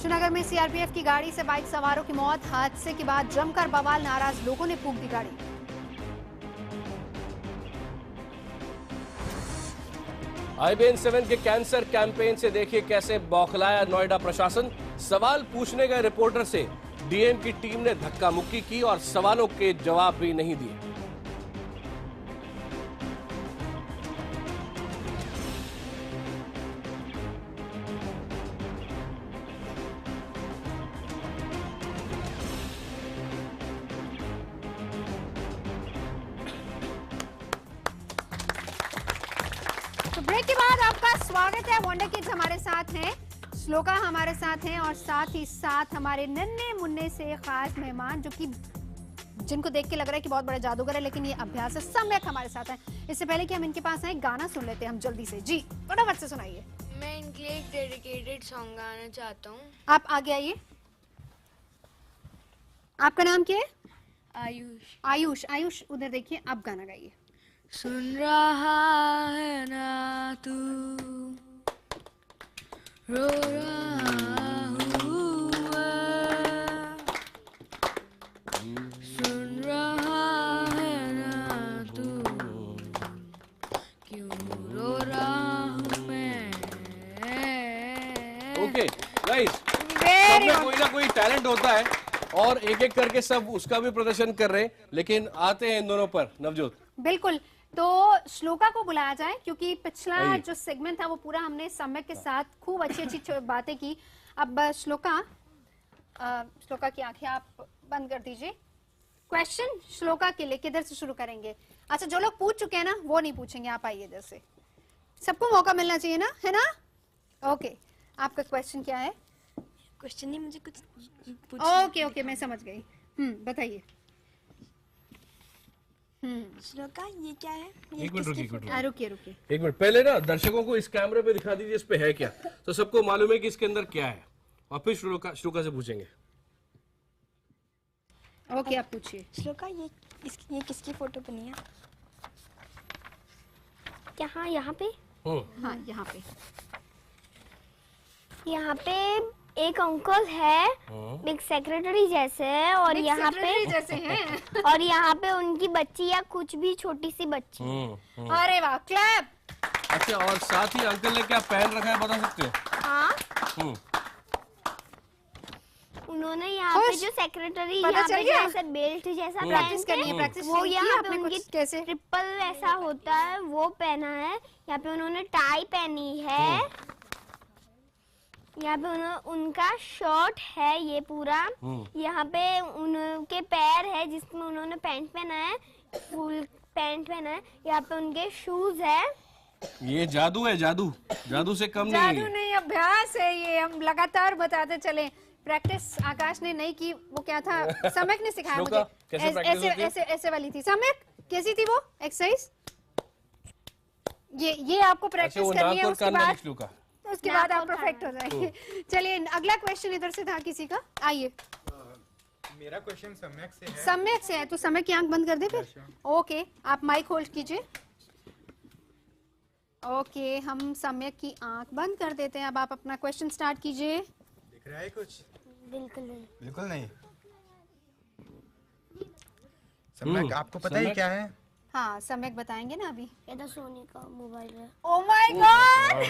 श्रीनगर में सीआरपीएफ की गाड़ी से बाइक सवारों की मौत। हादसे के बाद जमकर बवाल, नाराज लोगों ने फूंक दी गाड़ी। IBN 7 के कैंसर कैंपेन से देखिए कैसे बौखलाया नोएडा प्रशासन। सवाल पूछने गए रिपोर्टर से डीएम की टीम ने धक्का मुक्की की और सवालों के जवाब भी नहीं दिए। तो ब्रेक के बाद आपका स्वागत है। वंडर किड्स हमारे साथ हैं, श्लोका हमारे साथ हैं, और साथ ही साथ हमारे नन्हे मुन्ने से खास मेहमान जो कि जिनको देख के लग रहा है कि बहुत बड़े जादूगर है, लेकिन ये अभ्यास है। सम्यक हमारे साथ है। इससे पहले कि हम इनके पास आए, गाना सुन लेते हैं हम जल्दी से। जी फटाफट से सुनाइए। मैं इनके लिए एक डेडिकेटेड सॉन्ग गाना चाहता हूँ। आप आगे आइए। आपका नाम क्या है? आयुष। आयुष, आयुष उधर देखिए, आप गाना गाइए। सुन रहा है ना तू, रो रहा हूँ मैं, सुन रहा है ना तू, क्यों रो रहा हूँ मैं। ओके गाइस, सब में कोई ना कोई टैलेंट होता है और एक एक करके सब उसका भी प्रदर्शन कर रहे हैं, लेकिन आते हैं इन दोनों पर। नवजोत, बिल्कुल, तो श्लोका को बुलाया जाए, क्योंकि पिछला जो सेगमेंट था वो पूरा हमने सम्यक के साथ खूब अच्छी अच्छी बातें की। अब श्लोका की आंखें आप बंद कर दीजिए। क्वेश्चन श्लोका के लिए किधर से शुरू करेंगे? अच्छा, जो लोग पूछ चुके हैं ना वो नहीं पूछेंगे, आप आइए इधर से, सबको मौका मिलना चाहिए ना, है ना? ओके, आपका क्वेश्चन क्या है? क्वेश्चन नहीं, मुझे कुछ ओके ओके, मैं समझ गई। बताइए। श्लोका, ये क्या है? एक मिनट रुकिए। एक मिनट, पहले ना दर्शकों को इस कैमरे पे दिखा दीजिए इस पे है क्या, तो सबको मालूम है कि इसके अंदर क्या है, और फिर श्लोका से पूछेंगे। ओके, आप पूछिए। श्लोका, ये किसकी फोटो बनी है? यहाँ यहाँ पे? हाँ, यहाँ पे एक अंकल है, एक सेक्रेटरी जैसे है, और यहाँ पे जैसे हैं और यहाँ पे उनकी बच्ची या कुछ भी छोटी सी बच्ची। अरे वाह, क्लैप। अच्छा, और साथ ही अंकल ने क्या पहन रखा है बता सकते हो? हाँ, उन्होंने यहाँ पे जो सेक्रेटरी यहाँ पे जैसे बेल्ट जैसा प्रैक्टिस करनी है, प्रैक्टिस वो यहाँ पे उनकी कैसे ट्रिपल ऐसा होता है वो पहना है। यहाँ पे उन्होंने टाई पहनी है, यहाँ पे उनका शर्ट है ये पूरा। यहाँ पे उनके पैर है जिसमें उन्होंने पैंट पहना है, फुल पैंट पहना है। यहाँ पे उनके शूज है। ये जादू है, जादू से कम नहीं है। जादू नहीं, अभ्यास है ये, हम लगातार बताते चले। प्रैक्टिस आकाश ने नहीं की, वो क्या था, सम्यक ने सिखाया मुझे। ऐसे वाली थी। सम्यक, कैसी थी वो एक्सरसाइज? ये आपको प्रैक्टिस करनी है, उसके बाद आप परफेक्ट हो जाएंगे। चलिए, अगला क्वेश्चन इधर से था किसी का, आइए। मेरा क्वेश्चन सम्यक से है। सम्यक से है तो सम्यक की आंख बंद कर दे फिर। ओके, आप माइक होल्ड कीजिए। ओके, हम सम्यक की आंख बंद कर देते हैं। अब आप अपना क्वेश्चन स्टार्ट कीजिए। दिख रहा है कुछ? बिल्कुल नहीं। बिल्कुल नहीं। सम्यक आपको पता है क्या है? हाँ सम्यक बताएंगे ना अभी। ये तो सोनी का मोबाइल है। Oh my God.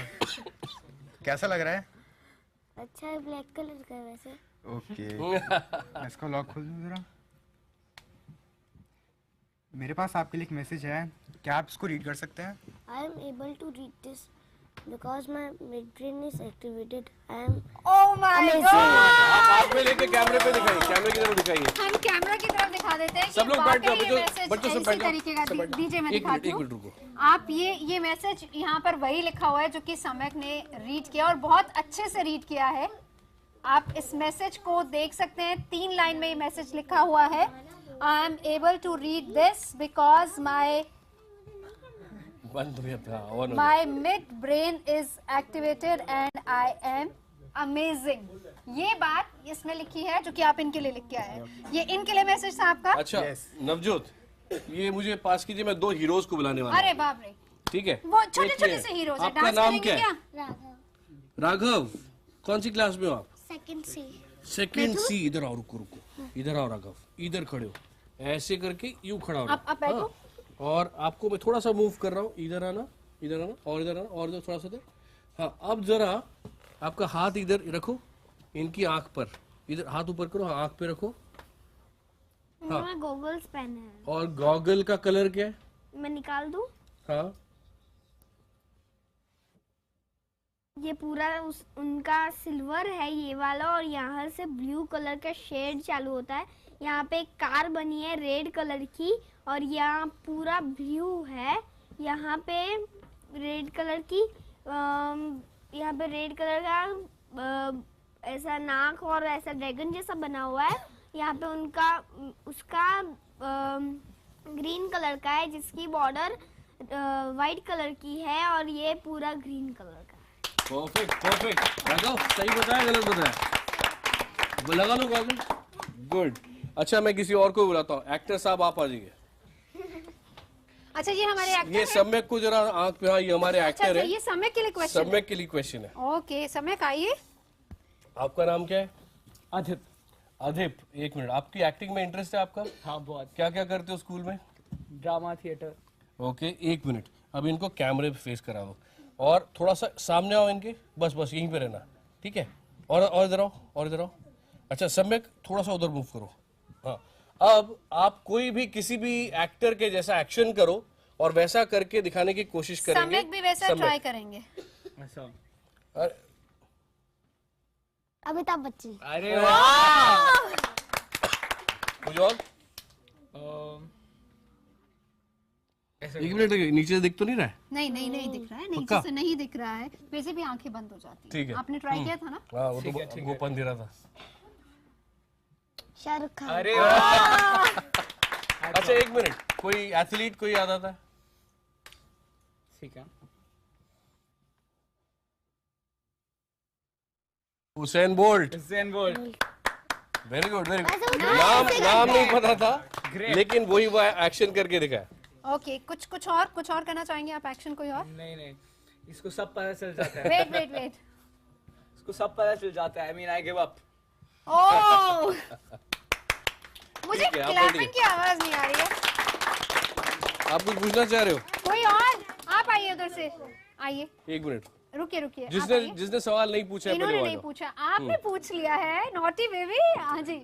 कैसा लग रहा है? अच्छा है, ब्लैक कलर का है वैसे। ओके इसको लॉक खोल दूं जरा। मेरे पास आपके लिए एक मैसेज है, क्या आप इसको रीड कर सकते हैं? I am able to read this because my midbrain is activated. I am Oh my God! आप में लेके कैमरे पे दिखाइए, कैमरे की तरफ दिखाइए। हम कैमरा की तरफ दिखा देते हैं। सब लोग बैठ जाओ, बच्चों सब बैठ जाओ। दीजिए मैं दिखाती हूँ। रुको। आप ये मैसेज यहाँ पर वही लिखा हुआ है जो कि सम्यक ने रीड किया और बहुत अच्छे से रीड किया है। आप इस मैसेज को देख सकते हैं, 3 लाइन में ये मैसेज लिखा हुआ है। I am able to read this because my midbrain is activated and I am amazing. ये बात इसमें लिखी है जो कि आप इनके लिए लिख के आए हैं। ये इनके लिए मैसेज था आपका? अच्छा नवजोत, ये मुझे पास कीजिए, मैं 2 हीरोज को बुलाने वाला हूं। अरे बाप रे। ठीक है, वो छोटे-छोटे से हीरोज हैं। आपका नाम क्या है? राघव। कौन सी क्लास में हो आप? सेकंड सी। इधर आओ, रुको। इधर आओ राघव, इधर खड़े हो, ऐसे करके यूं खड़ा हो। आप बैठो। और आपको मैं थोड़ा सा मूव कर रहा हूँ, इधर आना और इधर आना और इधर थोड़ा सा इधर। हाँ अब जरा आपका हाथ इधर रखो, इनकी आंख पर, इधर हाथ ऊपर करो, आंख पे रखो। हाँ गॉगल्स पहने हैं। और गॉगल का कलर क्या है? मैं निकाल दूं? हाँ ये पूरा उनका सिल्वर है ये वाला, और यहाँ से ब्लू कलर का शेड चालू होता है। यहाँ पे एक कार बनी है रेड कलर की, और यहाँ पूरा ब्लू है। यहाँ पे रेड कलर की यहाँ पे रेड कलर का ऐसा नाक और ऐसा ड्रैगन जैसा बना हुआ है। यहाँ पे उसका ग्रीन कलर का है, जिसकी बॉर्डर वाइट कलर की है, और ये पूरा ग्रीन कलर का है। परफेक्ट राघव, सही बताया गलत बताया? लगा लो गॉगल। गुड। अच्छा मैं किसी और को बुलाता हूँ। एक्टर साहब आप आ जाइए। अच्छा ये हमारे एक्टर ये सम्यक को जरा आंख पे। हाँ ये हमारे एक्टर है। ये सम्यक के लिए क्वेश्चन है। सम्यक के लिए क्वेश्चन है। ओके सम्यक आइए। आपका नाम क्या है? अदिप। अदिप, एक मिनट, आपकी एक्टिंग में इंटरेस्ट है आपका? हाँ बहुत। क्या क्या करते हो स्कूल में? Drama theatre. ओके एक मिनट, अब इनको कैमरे पे फेस करा दो और थोड़ा सा सामने आओ इनके, बस यहीं पे रहना, ठीक है? और इधर आओ। अच्छा सम्यक थोड़ा सा उधर मूव करो। हाँ अब आप कोई भी किसी भी एक्टर के जैसा एक्शन करो और वैसा करके दिखाने की कोशिश करेंगे। सम्यक भी वैसा ट्राई करेंगे। अमिताभ बच्चन। अरे वाह। कुछ और? एक मिनट, नीचे दिख तो नहीं रहा है? नहीं दिख रहा है, नीचे से नहीं दिख रहा है, वैसे भी आंखें बंद हो जाती हैं। ठीक है, आपने ट्राई किया था ना? हाँ वो तो गोपन दे रहा था। शाहरुख खान। अरे अच्छा एक मिनट, कोई एथलीट कोई याद आता है? ठीक है। Usain Bolt. Very good. नाम नहीं पता था, लेकिन वही वो एक्शन करके दिखाया। ओके कुछ और करना चाहेंगे आप? एक्शन कोई और? नहीं इसको सब पता चल जाता है। वेट इसको सब पता चल जाता है। I mean I give up। ओह मुझे क्लैपिंग की आवाज नहीं आ रही है। आप कुछ पूछना चाह रहे हो? कोई और? आप आइए उधर से, आइए। एक मिनट, रुकिए। जिसने सवाल नहीं पूछा है, इन्होंने नहीं पूछा, आपने पूछ लिया है। Naughty baby. हाँ जी,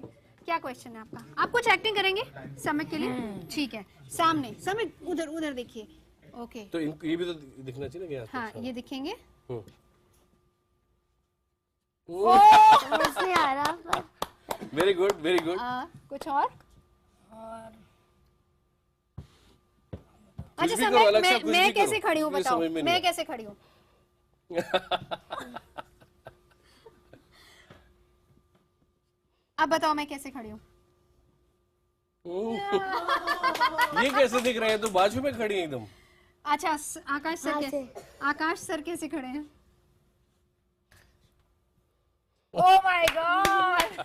क्या क्वेश्चन है आपका? आप कुछ एक्टिंग करेंगे समय के लिए? ठीक है, सामने समय उधर देखिए। ओके तो ये भी तो दिखना चाहिए ना। हाँ ये दिखेंगे। नहीं आ रहा। Very good. कुछ और? अच्छा समय मैं कैसे खड़ी हूँ बताओ? मैं कैसे खड़ी हूँ? अब बताओ मैं कैसे खड़ी हूँ? ये कैसे दिख रहे हैं? तो बाजू में खड़ी है एकदम। अच्छा आकाश सर कैसे खड़े हैं? ओह माय गॉड।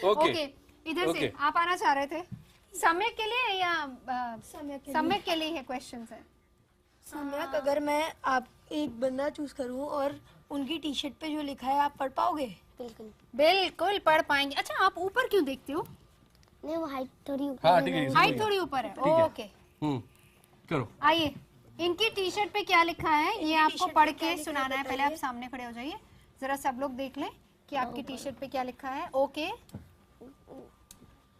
ओके इधर से आप आना चाह रहे थे? सम्यक के लिए या सम्यक के लिए है क्वेश्चन है? सम्यक, अगर मैं आप एक बंदा चूज करूं और उनकी टी शर्ट पे जो लिखा है आप पढ़ पाओगे? बिल्कुल पढ़ पाएंगे। अच्छा आप ऊपर क्यों देखते हो? नहीं वो हाइट थोड़ी ऊपर हाँ ठीक है, हाइट थोड़ी ऊपर है, ठीक है। ओके। करो। आइए, इनकी टी शर्ट पे क्या लिखा है ये आपको पढ़ के सुनाना है। पहले आप सामने खड़े हो जाइए, जरा सब लोग देख लें कि आपकी टी शर्ट पे क्या लिखा है। ओके,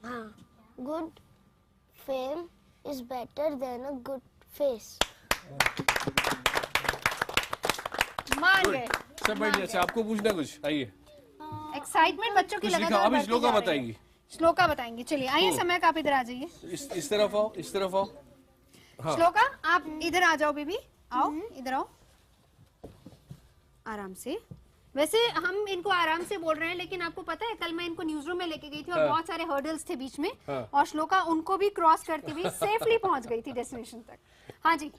हाँ, good fame is better than a good face. मान गए। सब बैठ जाए। अच्छा, आपको पूछना कुछ? आइए। एक्साइटमेंट बच्चों की कुछ लिखा, लगातार अभी बढ़ती श्लोका जा रही है। बताएंगी। श्लोका बताएंगी। चलिए आइए, समय आप इधर आ जाइए। इस तरफ आओ, इस तरफ आओ। हाँ। श्लोका आप इधर आ जाओ बेबी, आओ इधर आओ, आराम से। वैसे हम इनको आराम से बोल रहे हैं, लेकिन आपको पता है कल मैं इनको न्यूज रूम में लेके गई थी और हाँ। बहुत सारे हर्डल्स थे बीच में, हाँ। और श्लोका उनको भी क्रॉस करती हुई सेफली पहुंच गई थी डेस्टिनेशन तक। हाँ जी,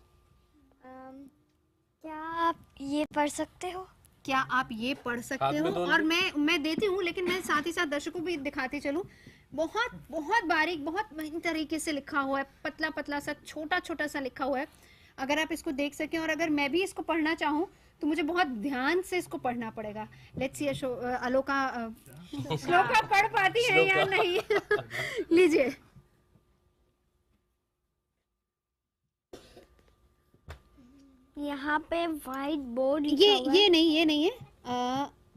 क्या आप ये पढ़ सकते हो? क्या आप ये पढ़ सकते हाथ में हो? दो और मैं देती हूँ, लेकिन मैं साथ ही साथ दर्शकों को भी दिखाती चलूं। बहुत बहुत बारीक, बहुत महीन तरीके से लिखा हुआ है, पतला पतला सा, छोटा छोटा सा लिखा हुआ है। अगर आप इसको देख सकें और अगर मैं भी इसको पढ़ना चाहूँ तो मुझे बहुत ध्यान से इसको पढ़ना पड़ेगा। लेट्स सी अलोका श्लोका पढ़ पाती है या नहीं? लीजिए। यहाँ पे व्हाइट बोर्ड ये नहीं है,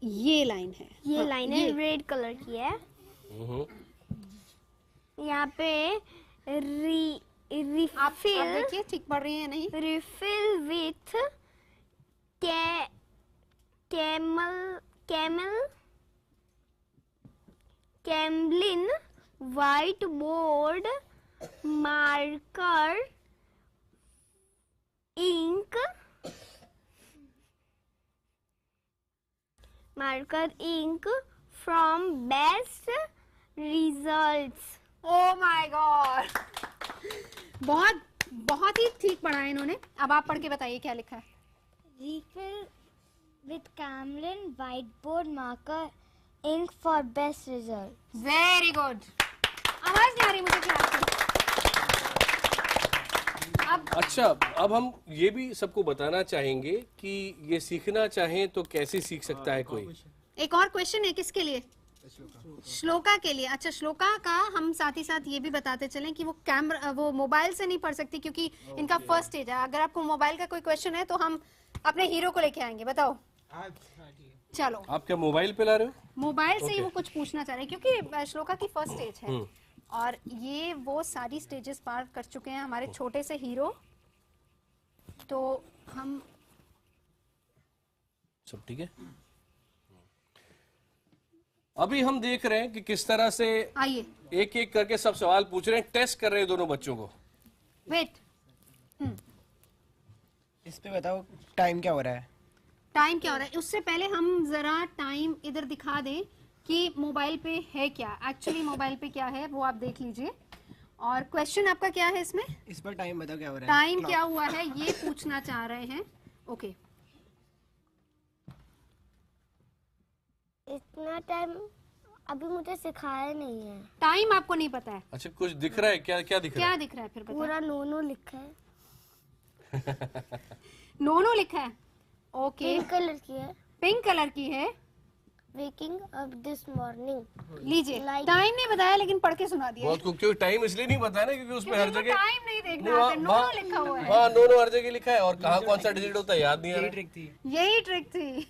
ये लाइन है। ये हाँ, लाइन है, रेड कलर की है। यहाँ पे रिफिल, आप देखिए ठीक पढ़ रही है नहीं? Refill with Camlin white board marker ink from best results. Oh my God, बहुत बहुत ही ठीक पढ़ा है इन्होंने। अब आप पढ़ के बताइए क्या लिखा है। Refill with Camlin whiteboard marker ink for best result. Very good. आवाज नहीं आ रही मुझे क्लास की। अच्छा, अब हम ये भी सबको बताना चाहेंगे कि ये सीखना चाहें तो कैसे सीख सकता है कोई। एक और क्वेश्चन है, किसके लिए? श्लोका के लिए। अच्छा, श्लोका का हम साथ ही साथ ये भी बताते चलें कि वो मोबाइल से नहीं पढ़ सकती क्योंकि इनका फर्स्ट स्टेज है। अगर आपको मोबाइल का कोई क्वेश्चन है तो हम अपने हीरो को लेके आएंगे। बताओ। चलो, आप क्या मोबाइल पे ला रहे हो? मोबाइल से ही वो कुछ पूछना चाह रहे हैं क्योंकि श्लोका की फर्स्ट स्टेज है और ये वो सारी स्टेजेस पार कर चुके हैं हमारे छोटे से हीरो। तो हम सब ठीक है। अभी हम देख रहे हैं कि किस तरह से आइए एक एक करके सब सवाल पूछ रहे हैं, टेस्ट कर रहे हैं दोनों बच्चों को। वेट, इस पे बताओ टाइम क्या हो रहा है? टाइम क्या हो रहा है? उससे पहले हम जरा टाइम इधर दिखा दें कि मोबाइल पे है क्या, एक्चुअली मोबाइल पे क्या है वो आप देख लीजिए। और क्वेश्चन आपका क्या है इसमें? इस पर टाइम बताओ क्या हो रहा है? टाइम क्या हुआ है ये पूछना चाह रहे हैं। ओके, इतना टाइम अभी मुझे सिखाया नहीं है। टाइम आपको नहीं पता है? अच्छा, कुछ दिख रहा है क्या? क्या दिख रहा है? क्या दिख रहा है फिर बताओ। पूरा नोनो लिखा है। नोनो लिखा है। ओके, पिंक कलर की है। पिंक कलर की है। Waking up this morning. लीजिए, टाइम नहीं बताया लेकिन पढ़ के सुना दिया। बहुत खूब, क्योंकि टाइम इसलिए नहीं बताया ना क्योंकि उसमें हर जगह टाइम नहीं देखना आता, नोनो लिखा हुआ है। हाँ, नोनो हर जगह लिखा है और कहाँ कौन सा डिजिट होता है याद नहीं आ रहा। यही ट्रिक थी।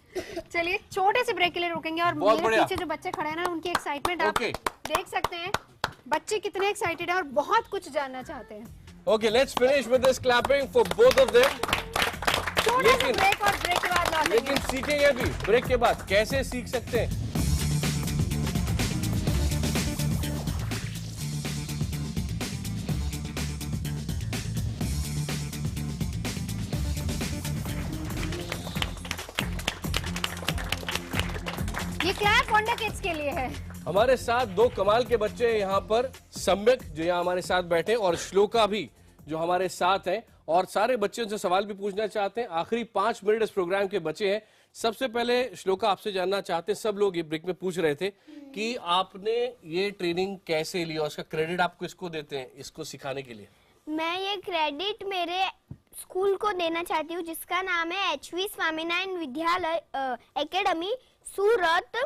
चलिए, छोटे से ब्रेक के लिए रुकेंगे और मेरे पीछे जो बच्चे खड़े हैं ना उनकी एक्साइटमेंट आप देख सकते हैं। बच्चे कितने एक्साइटेड हैं और बहुत कुछ जानना चाहते हैं। Okay, let's finish with this clapping for both of them. Break और ब्रेक के बाद लौटेंगे। लेकिन सीखेंगे भी ब्रेक के बाद कैसे सीख सकते हैं। ये क्लैप वंडर किड्स के लिए है। हमारे साथ दो कमाल के बच्चे हैं यहाँ पर, सम्यक जो यहाँ हमारे साथ बैठे हैं और श्लोका भी जो हमारे साथ हैं, और सारे बच्चे उनसे सवाल भी पूछना चाहते हैं। आखिरी 5 मिनट इस प्रोग्राम के बचे हैं। सबसे पहले श्लोका आपसे जानना चाहते हैं, सब लोग ये ब्रेक में पूछ रहे थे कि आपने ये ट्रेनिंग कैसे ली और उसका क्रेडिट आप किसको देते हैं इसको सिखाने के लिए? मैं ये क्रेडिट मेरे स्कूल को देना चाहती हूँ जिसका नाम है HV स्वामीनारायण विद्यालय एकेडमी सूरत।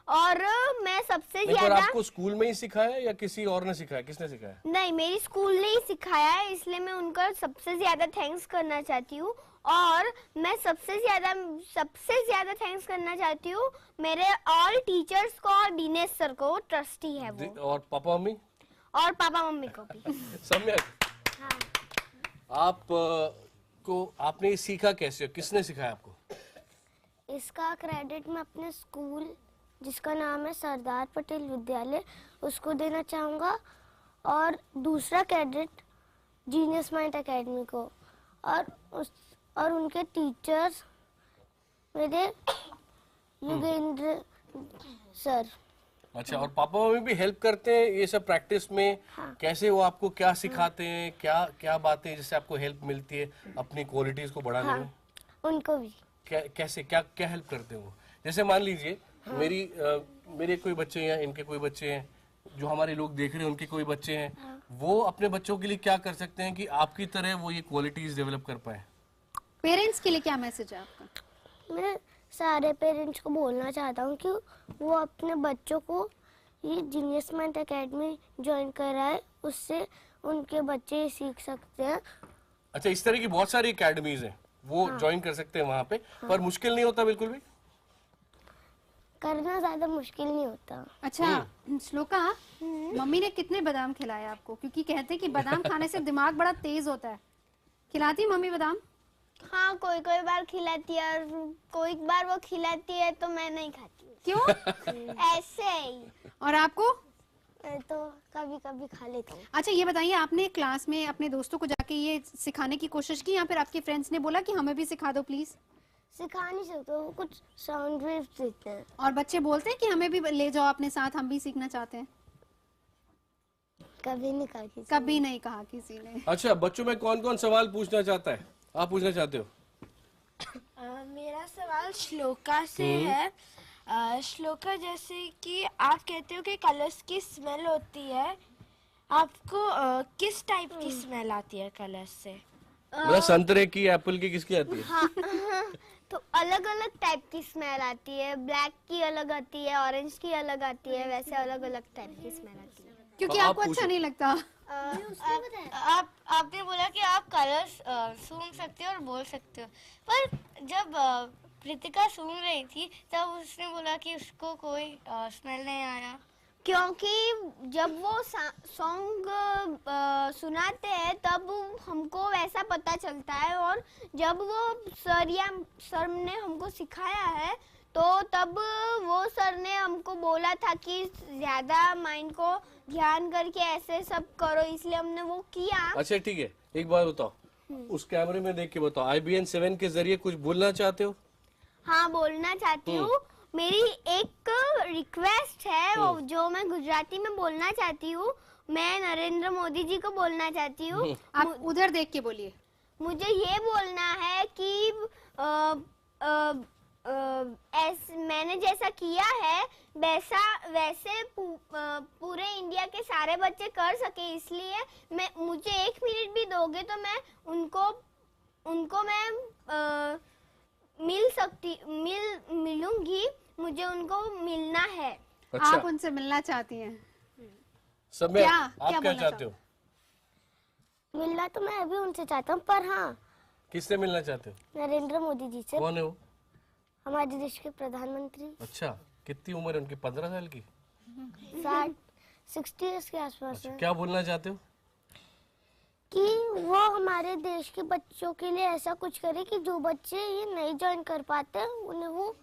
और मैं सबसे नहीं, पर ज्यादा आपको स्कूल में ही सिखाया या किसी और ने सिखाया? किसने सिखाया? नहीं, मेरी स्कूल ने ही सिखाया है, इसलिए मैं उनका सबसे ज्यादा थैंक्स करना चाहती हूँ। और मैं सबसे ज्यादा थैंक्स करना चाहती हूँ मेरे ऑल टीचर्स को और दिनेश सर को, ट्रस्टी है वो, और पापा मम्मी और पापा मम्मी को भी। सम्यक। आप को आपने ये सीखा कैसे? किसने सिखाया आपको? इसका क्रेडिट मैं अपने स्कूल, जिसका नाम है सरदार पटेल विद्यालय, उसको देना चाहूँगा। और दूसरा क्रेडिट जीनियस माइंड एकेडमी को और उनके टीचर्स मेरे युगेंद्र सर। अच्छा, और पापा मम्मी भी हेल्प करते हैं ये सब प्रैक्टिस में? हाँ। कैसे वो आपको क्या सिखाते हैं? क्या क्या बातें जिससे आपको हेल्प मिलती है अपनी क्वालिटीज को बढ़ाने हाँ, में? उनको भी। कैसे क्या क्या हेल्प करते हैं वो? जैसे मान लीजिए हाँ। मेरे कोई बच्चे हैं, इनके कोई बच्चे हैं, जो हमारे लोग देख रहे हैं उनके कोई बच्चे हैं, हाँ। वो अपने बच्चों के लिए क्या कर सकते हैं कि आपकी तरह वो ये क्वालिटीज डेवलप कर पाए? पेरेंट्स के लिए क्या मैसेज है आपका? मैं सारे पेरेंट्स को बोलना चाहता हूँ कि वो अपने बच्चों को ये जीनियस माइंड एकेडमी ज्वाइन कराए, उससे उनके बच्चे सीख सकते हैं। अच्छा, इस तरह की बहुत सारी एकेडमीज हैं, वो हाँ। ज्वाइन कर सकते हैं वहाँ पे। हाँ। पर मुश्किल नहीं होता बिल्कुल भी? करना ज्यादा मुश्किल नहीं होता। अच्छा श्लोका, मम्मी ने कितने बादाम खिलाए आपको? क्योंकि कहते हैं कि बादाम खाने से दिमाग बड़ा तेज होता है। खिलाती मम्मी बादाम? हाँ, कोई कोई बार खिलाती है और कोई बार वो खिलाती है तो मैं नहीं खाती। क्यों? ऐसे ही। और आपको? तो कभी कभी खा लेती हूँ। अच्छा ये बताइए, आपने क्लास में अपने दोस्तों को जाके ये सिखाने की कोशिश की या फिर आपके फ्रेंड्स ने बोला कि हमें भी सिखा दो प्लीज? सिखा नहीं सकते, वो कुछ साउंड वेव्स देते हैं। और बच्चे बोलते हैं कि हमें भी ले जाओ अपने साथ, हम भी सीखना चाहते हैं? कभी नहीं कहा किसी कभी नहीं कहा किसी ने। अच्छा, बच्चों में कौन कौन सवाल पूछना चाहता है? आप पूछना चाहते हो? मेरा सवाल श्लोका से है। श्लोका, जैसे कि आप कहते हो कि कलर्स की स्मेल होती है, आपको किस टाइप की स्मेल आती है कलर्स से? मतलब संतरे की, एप्पल की, किसकी आती है? हाँ, तो अलग अलग टाइप की स्मेल आती है। ब्लैक की अलग आती है, ऑरेंज की अलग आती है, वैसे अलग अलग टाइप की स्मेल आती है। क्योंकि आपको अच्छा नहीं लगता? आपने बोला कि आप कलर्स सूंघ सकते हो और बोल सकते हो, पर जब प्रीतिका सूंघ रही थी तब उसने बोला कि उसको कोई स्मेल नहीं आया। क्योंकि जब वो सॉन्ग सुनाते हैं तब हमको वैसा पता चलता है, और जब वो सर ने हमको सिखाया है तो तब वो सर ने हमको बोला था कि ज्यादा माइंड को ध्यान करके ऐसे सब करो, इसलिए हमने वो किया। अच्छा ठीक है, एक बात बताओ, उस कैमरे में देख के बताओ, IBN 7 के जरिए कुछ बोलना चाहते हो? हाँ, बोलना चाहती हूँ। मेरी एक रिक्वेस्ट है जो मैं गुजराती में बोलना चाहती हूँ। मैं नरेंद्र मोदी जी को बोलना चाहती हूँ। आप उधर देख के बोलिए। मुझे ये बोलना है कि मैंने जैसा किया है वैसे पूरे इंडिया के सारे बच्चे कर सके, इसलिए मुझे 1 मिनट भी दोगे तो मैं उनको मैं मिलूंगी। मुझे उनको मिलना है। अच्छा। आप उनसे मिलना चाहती हैं? समय आप क्या चाहते हो? मिलना तो मैं अभी उनसे चाहता हूँ, पर हाँ। किससे मिलना चाहते हो? नरेंद्र मोदी जी से। कौन है वो? हमारे देश के प्रधानमंत्री। अच्छा, कितनी उम्र है उनकी? 15 साल की? 60 इयर्स के आसपास। अच्छा, क्या बोलना चाहते हो? कि वो हमारे देश के बच्चों के लिए ऐसा कुछ करे कि जो बच्चे ये नहीं ज्वाइन कर पाते उन्हें वो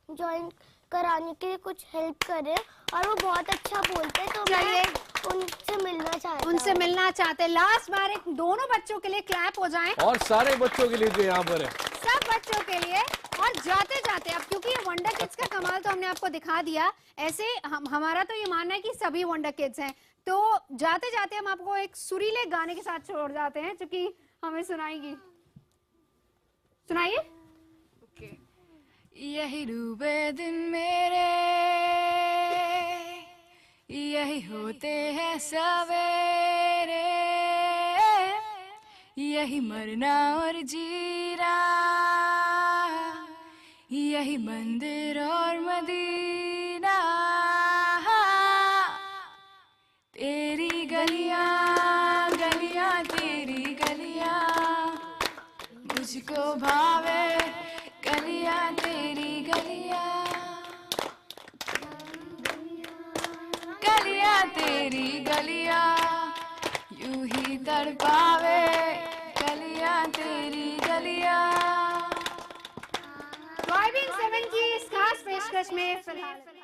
ज्वाइन कराने के लिए कुछ हेल्प करे, और वो बहुत अच्छा बोलते हैं, तो मैं उनसे मिलना चाहती हूँ। उनसे मिलना चाहते हैं। लास्ट बार एक दोनों बच्चों के लिए क्लैप हो जाएं। और सारे बच्चों के लिए जो यहाँ पर है, सब बच्चों के लिए। और जाते जाते, अब क्योंकि ये वंडर किड्स का कमाल तो हमने आपको दिखा दिया, ऐसे हमारा तो ये मानना है कि सभी वंडर किड्स हैं, तो जाते जाते हम आपको एक सुरीले गाने के साथ छोड़ जाते हैं, जो कि हमें सुनाएगी। सुनाइए। यही डूबे दिन मेरे, यही होते हैं सवेरे, यही मरना और जीना, यही मंदिर और मदीना, मुझको भावे गलियां तेरी गलियां, गलियां तेरी गलियां यूं ही तड़पावे गलियां तेरी गलियां। ड्राइविंग 7 की इस खास पेशकश में फिलहाल